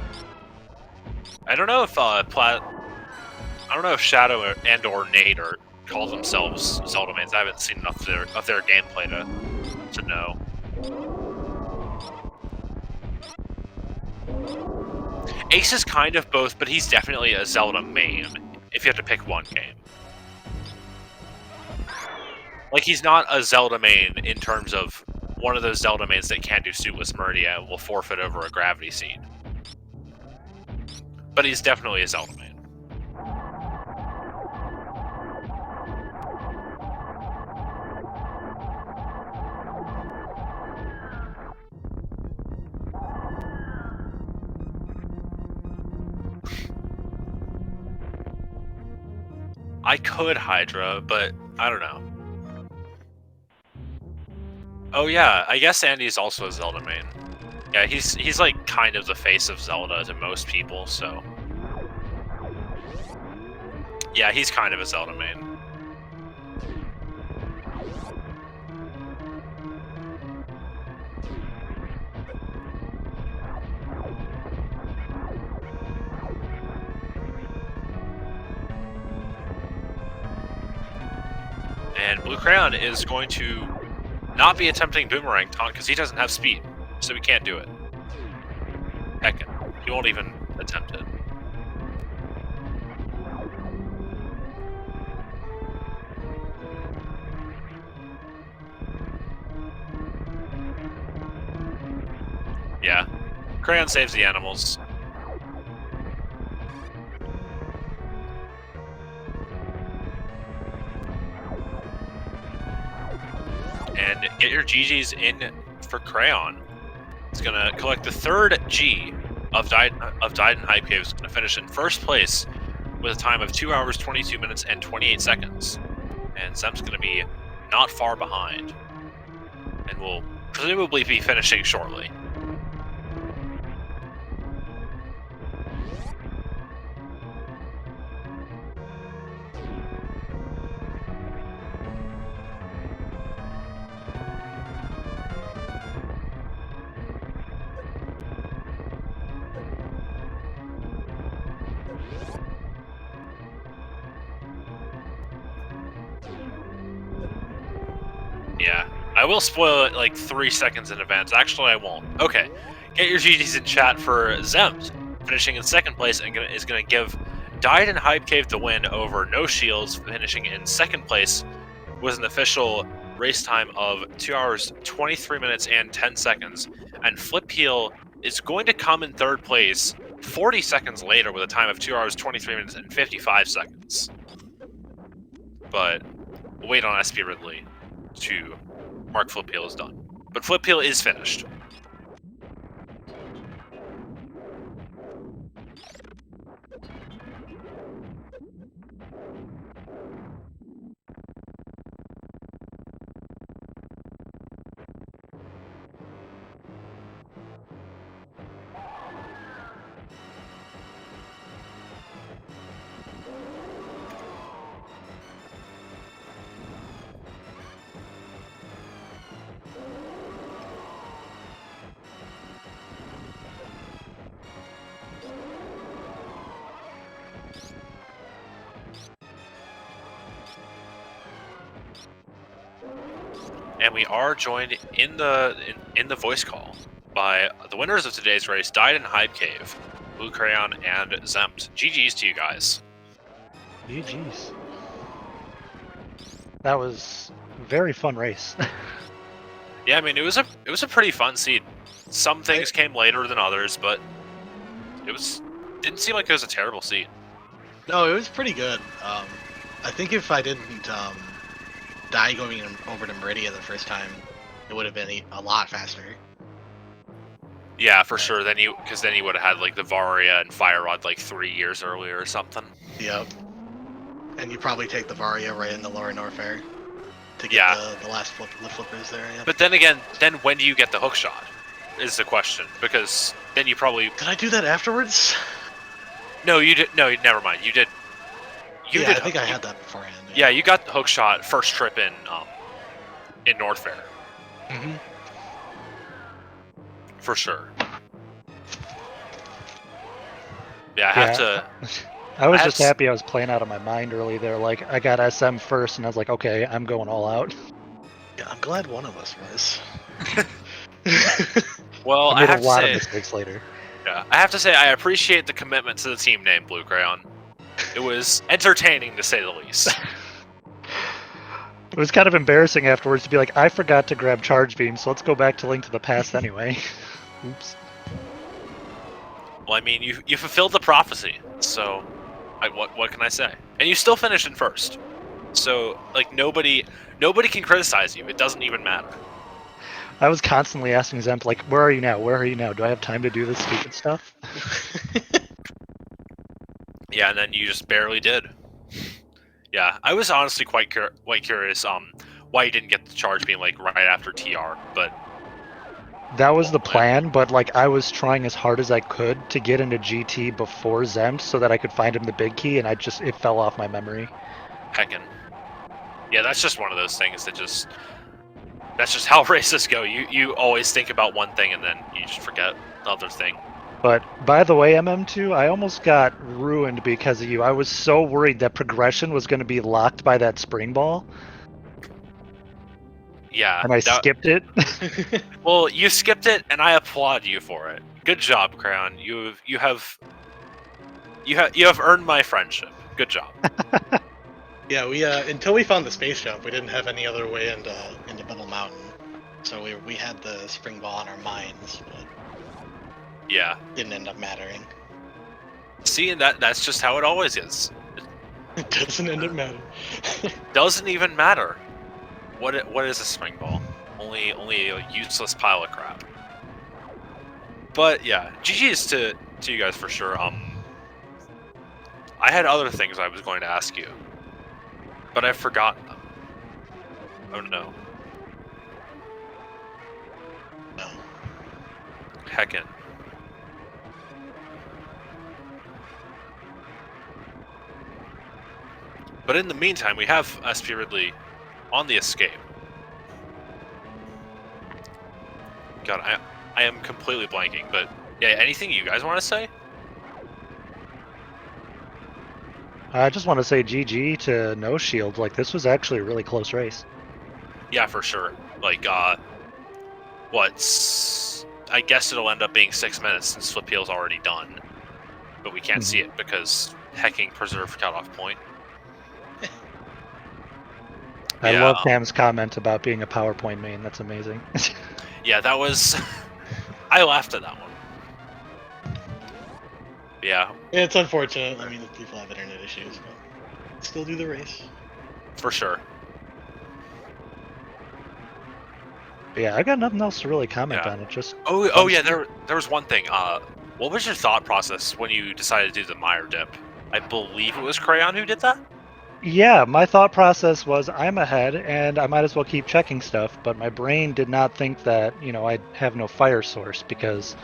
S1: I don't know if I don't know if Shadow and or Nate call themselves Zelda mains. I haven't seen enough of their gameplay to know. Ace is kind of both, but he's definitely a Zelda main if you have to pick one game. Like, he's not a Zelda main in terms of one of those Zelda mains that can't do Suitless Meridia and will forfeit over a Gravity Seed. But he's definitely a Zelda main. I could Hydra, but I don't know. Oh yeah, I guess Andy's also a Zelda main. Yeah, he's like kind of the face of Zelda to most people, so... Yeah, he's kind of a Zelda main. And Blue Crayon is going to not be attempting Boomerang Taunt because he doesn't have speed, so he can't do it. Heck, he won't even attempt it. Yeah, Crayon saves the animals. And get your GGs in for Crayon. It's gonna collect the third G of Dyden Hype Cave. It's gonna finish in first place with a time of 2 hours, 22 minutes, and 28 seconds. And Zem's gonna be not far behind, and will presumably be finishing shortly. Yeah, I will spoil it like 3 seconds in advance. Actually, I won't. Okay, get your GGs in chat for Zemt, finishing in second place, and is going to give Dyden Hype Cave the win over No Shields, finishing in second place with an official race time of 2 hours, 23 minutes, and 10 seconds. And Flip Heel is going to come in third place 40 seconds later with a time of 2 hours, 23 minutes, and 55 seconds. But wait on SP Ridley to mark Flip Heel is done. But Flip Heel is finished. And we are joined in the voice call by the winners of today's race, Dyden Hype Cave, Blue Crayon, and Zemt. GG's to you guys.
S2: GG's. That was a very fun race.
S1: Yeah, I mean it was a pretty fun seed. Some things came later than others, but didn't seem like it was a terrible seed.
S3: No, it was pretty good. I think if I didn't die going over to Meridia the first time, it would have been a lot faster.
S1: Yeah, for sure. Then you would have had like the Varia and Fire Rod like 3 years earlier or something.
S3: Yep. And you probably take the Varia right into Lower Norfair to get the last flippers there. Yeah.
S1: But then again, when do you get the hook shot? is the question, because then you probably...
S3: Did I do that afterwards?
S1: No, you did. No, never mind. You did. You
S3: yeah,
S1: did.
S3: I think I had that beforehand.
S1: Yeah, you got the hook shot first trip in North Fair.
S3: Mm-hmm.
S1: For sure. Yeah, I have to...
S2: I was
S1: I
S2: just
S1: have
S2: happy I was playing out of my mind early there. Like, I got SM first, and I was like, okay, I'm going all out.
S3: Yeah, I'm glad one of us was.
S1: Well,
S2: I
S1: I
S2: made a
S1: have to
S2: lot
S1: say...
S2: of mistakes later.
S1: Yeah, I have to say I appreciate the commitment to the team name, Blue Crayon. It was entertaining, to say the least.
S2: It was kind of embarrassing afterwards to be like, I forgot to grab Charge Beam, so let's go back to Link to the Past anyway. Oops.
S1: Well, I mean, you fulfilled the prophecy, so what can I say? And you still finished in first, so like nobody can criticize you. It doesn't even matter.
S2: I was constantly asking Zemp, like, where are you now? Where are you now? Do I have time to do this stupid stuff?
S1: Yeah, and then you just barely did. Yeah, I was honestly quite curious why you didn't get the charge beam like right after TR, but
S2: That was the plan, but like I was trying as hard as I could to get into GT before Zempt so that I could find him the big key, and it fell off my memory.
S1: heckin'. Yeah, that's just one of those things that that's just how races go. You always think about one thing and then you just forget the other thing.
S2: But by the way, MM2, I almost got ruined because of you. I was so worried that progression was going to be locked by that spring ball,
S1: Yeah,
S2: and I skipped it.
S1: well, you skipped it, and I applaud you for it. Good job, Crown. You have earned my friendship. Good job.
S3: Yeah, we until we found the space jump, we didn't have any other way into Middle Mountain. So we had the spring ball on our minds, but
S1: Yeah.
S3: didn't end up mattering.
S1: See, and that's just how it always is.
S3: It doesn't end up mattering.
S1: Doesn't even matter. What is a spring ball? Only a useless pile of crap. But yeah, GG's to you guys for sure. I had other things I was going to ask you, but I've forgotten them. Oh no.
S3: No.
S1: Heckin'. But in the meantime, we have SP Ridley on the escape. God, I am completely blanking, but yeah, anything you guys want to say?
S2: I just want to say GG to No Shield. Like, this was actually a really close race.
S1: Yeah, for sure. Like, I guess it'll end up being 6 minutes since Flip Heel's already done. But we can't see it because hecking preserved cutoff point.
S2: I love Cam's comment about being a PowerPoint main. That's amazing.
S1: Yeah, that was... I laughed at that one. Yeah.
S3: It's unfortunate. I mean, people have internet issues, but still do the race.
S1: For sure.
S2: Yeah, I got nothing else to really comment on. It just...
S1: Oh yeah, there was one thing. What was your thought process when you decided to do the Meyer dip? I believe it was Crayon who did that?
S2: Yeah, my thought process was I'm ahead and I might as well keep checking stuff, but my brain did not think that, I'd have no fire source because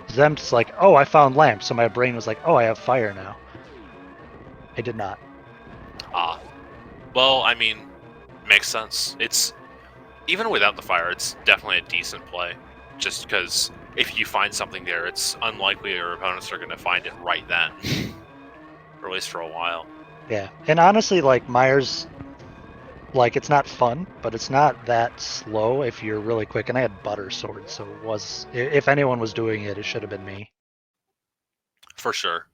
S2: Zempt's like, oh, I found lamp, so my brain was like, oh, I have fire now. I did not.
S1: Well, I mean, makes sense. It's, even without the fire, it's definitely a decent play. Just because if you find something there, it's unlikely your opponents are going to find it right then. Or at least for a while.
S2: Yeah, and honestly, like, Myers, like, it's not fun, but it's not that slow if you're really quick. And I had Butter Sword, so it was, if anyone was doing it, it should have been me.
S1: For sure.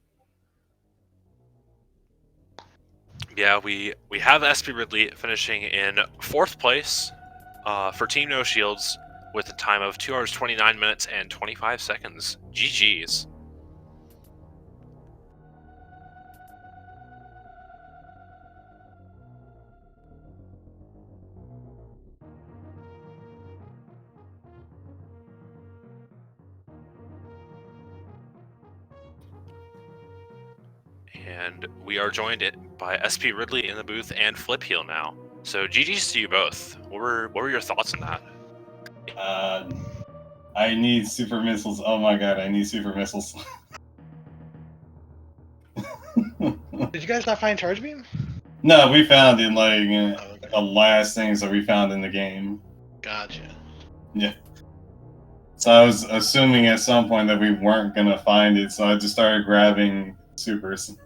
S1: Yeah, we have SP Ridley finishing in 4th place for Team No Shields with a time of 2 hours 29 minutes and 25 seconds. GG's. And we are joined by SP Ridley in the booth and Flip Heel now. So GG's to you both. What were your thoughts on that?
S4: I need super missiles. Oh my god, I need super missiles.
S3: Did you guys not find Charge Beam?
S4: No, we found it like
S3: Oh, okay.
S4: the last things that we found in the game.
S3: Gotcha.
S4: Yeah. So I was assuming at some point that we weren't gonna find it, so I just started grabbing supers.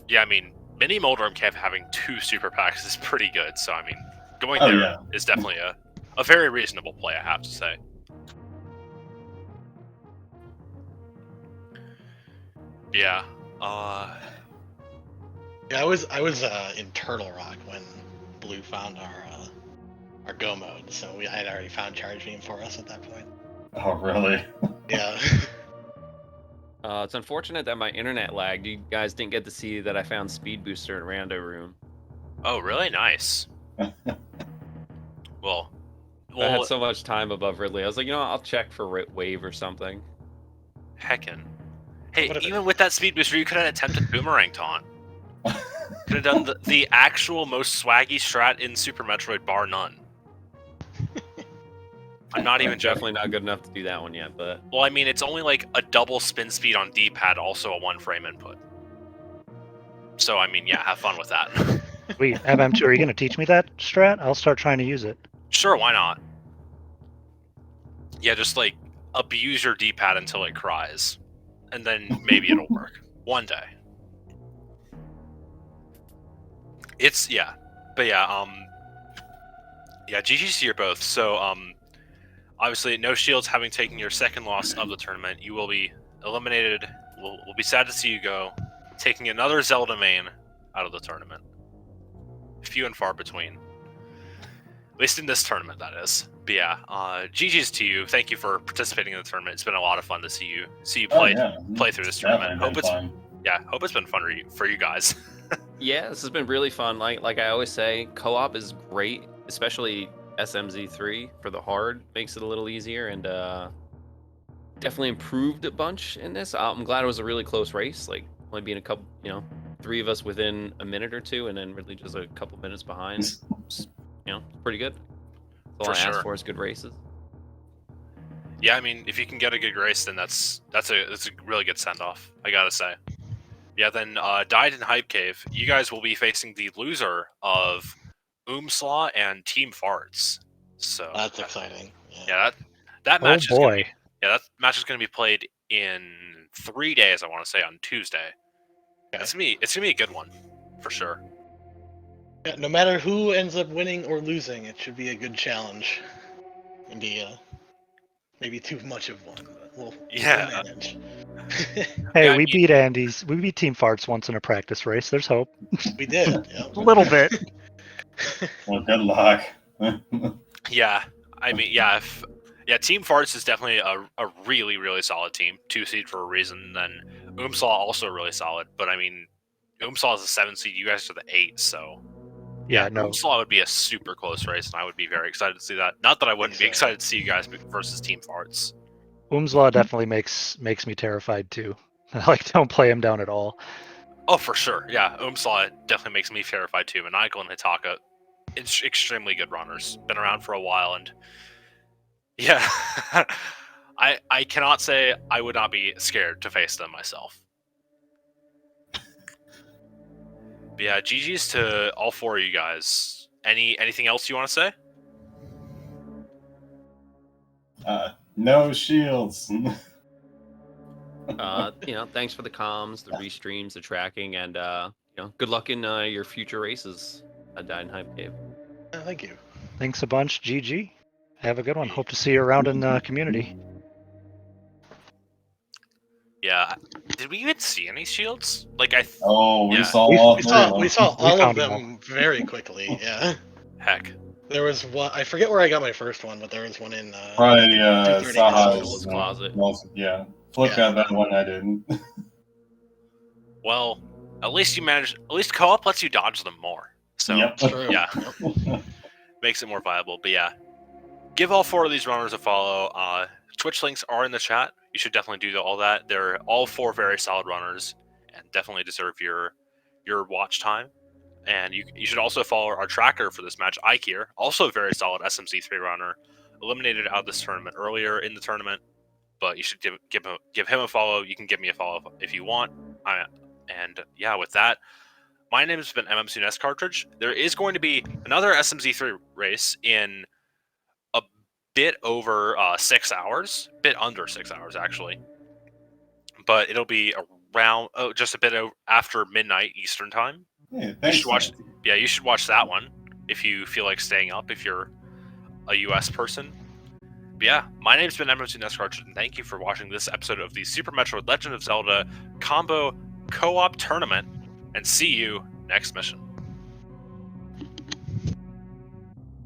S1: Yeah, I mean, Mini Moldrum Camp having 2 super packs is pretty good. So I mean, going
S4: Oh,
S1: there
S4: yeah.
S1: is definitely a very reasonable play, I have to say. Yeah.
S3: Yeah, I was in Turtle Rock when Blue found our go mode, so I had already found Charge Beam for us at that point.
S4: Oh, really?
S3: Yeah.
S5: It's unfortunate that my internet lagged. You guys didn't get to see that I found Speed Booster in Rando Room.
S1: Oh, really? Nice. Well,
S5: I had so much time above Ridley. I was like, I'll check for wave or something.
S1: heckin'. Hey,
S3: What if
S1: even with that speed booster, you could have attempted Boomerang Taunt. Could have done the actual most swaggy strat in Super Metroid, bar none. I'm not even joking.
S5: Definitely not good enough to do that one yet, but...
S1: Well, I mean, it's only like a double spin speed on D-pad, also a 1-frame input. So, I mean, yeah, have fun with that.
S2: Wait, MM2, are you going to teach me that strat? I'll start trying to use it.
S1: Sure, why not? Yeah, just like abuse your D-pad until it cries, and then maybe it'll work one day. It's yeah, but yeah, GG's to you both. So obviously no shields having taken your second loss of the tournament, you will be eliminated. We'll be sad to see you go, taking another Zelda main out of the tournament. Few and far between. At least in this tournament, that is. But yeah, GG's to you. Thank you for participating in the tournament. It's been a lot of fun to see you play through this tournament. Hope it's been fun for you guys.
S5: Yeah, this has been really fun. Like I always say, co-op is great, especially SMZ3 for the hard. Makes it a little easier and definitely improved a bunch in this. I'm glad it was a really close race. Like only being a couple, 3 of us within a minute or 2, and then really just a couple minutes behind. Pretty good. All I ask for is good races.
S1: Yeah, I mean, if you can get a good race, then that's a really good send off. I gotta say. Yeah, then Died in Hype Cave. You guys will be facing the loser of Oomslaw and Team Farts. So
S3: That's exciting.
S1: Yeah, that match.
S2: Oh boy.
S1: That match is gonna be played in 3 days. I want to say on Tuesday.
S3: Okay.
S1: It's gonna be a good one, for sure.
S3: Yeah, no matter who ends up winning or losing, it should be a good challenge. And be maybe too much of one, but we'll manage.
S2: Hey,
S1: Yeah,
S2: we beat Team Farts once in a practice race. There's hope.
S3: We did. Yeah.
S2: A little bit.
S4: Well, good luck.
S1: Yeah, I mean, yeah, Team Farts is definitely a really, really solid team. 2 seed for a reason. Then Oomslaw also really solid, but I mean, Oomslaw is a 7 seed. You guys are the 8, so
S2: yeah, no.
S1: Oomslaw would be a super close race, and I would be very excited to see that. Not that I wouldn't be excited to see you guys versus Team Farts.
S2: Oomslaw definitely makes me terrified too. Like, don't play him down at all.
S1: Oh, for sure. Yeah, Oomslaw definitely makes me terrified too. Maniacal and Hitaka, it's extremely good runners. Been around for a while, and yeah, I cannot say I would not be scared to face them myself. But yeah, GG's to all 4 of you guys. Anything else you want to say?
S4: No shields.
S5: Thanks for the comms, the restreams, the tracking, and good luck in your future races at Died in Hype Cave.
S3: Thank you.
S2: Thanks a bunch, GG. Have a good one. Hope to see you around in the community.
S1: Yeah. Did we even see any shields? Like
S4: we saw
S3: we saw all of them very quickly. Yeah.
S1: Heck.
S3: There was one. I forget where I got my first one, but there was one in
S4: probably
S5: Saha's closet.
S4: Yeah. Flip got that one. I didn't.
S1: Well, at least you managed. At least co-op lets you dodge them more. So
S4: yep.
S3: True.
S1: Yeah, makes it more viable. But yeah, give all 4 of these runners a follow. Twitch links are in the chat. You should definitely do all that. They're all 4 very solid runners, and definitely deserve your watch time. And you should also follow our tracker for this match, Ike here, also a very solid SMZ3 runner. eliminated out of this tournament earlier in the tournament, but you should give him a follow. You can give me a follow if you want. And yeah, with that, my name has been MMCNS Cartridge. There is going to be another SMZ3 race in a bit over 6 hours, bit under 6 hours actually, but it'll be around just a bit after midnight Eastern time.
S4: Yeah,
S1: You
S4: thanks.
S1: should watch.
S4: man.
S1: Yeah, you should watch that one if you feel like staying up. If you're a US person. But yeah, my name's been MMCNS Cartridge, and thank you for watching this episode of the Super Metroid Legend of Zelda Combo Co-op Tournament. And see you next mission.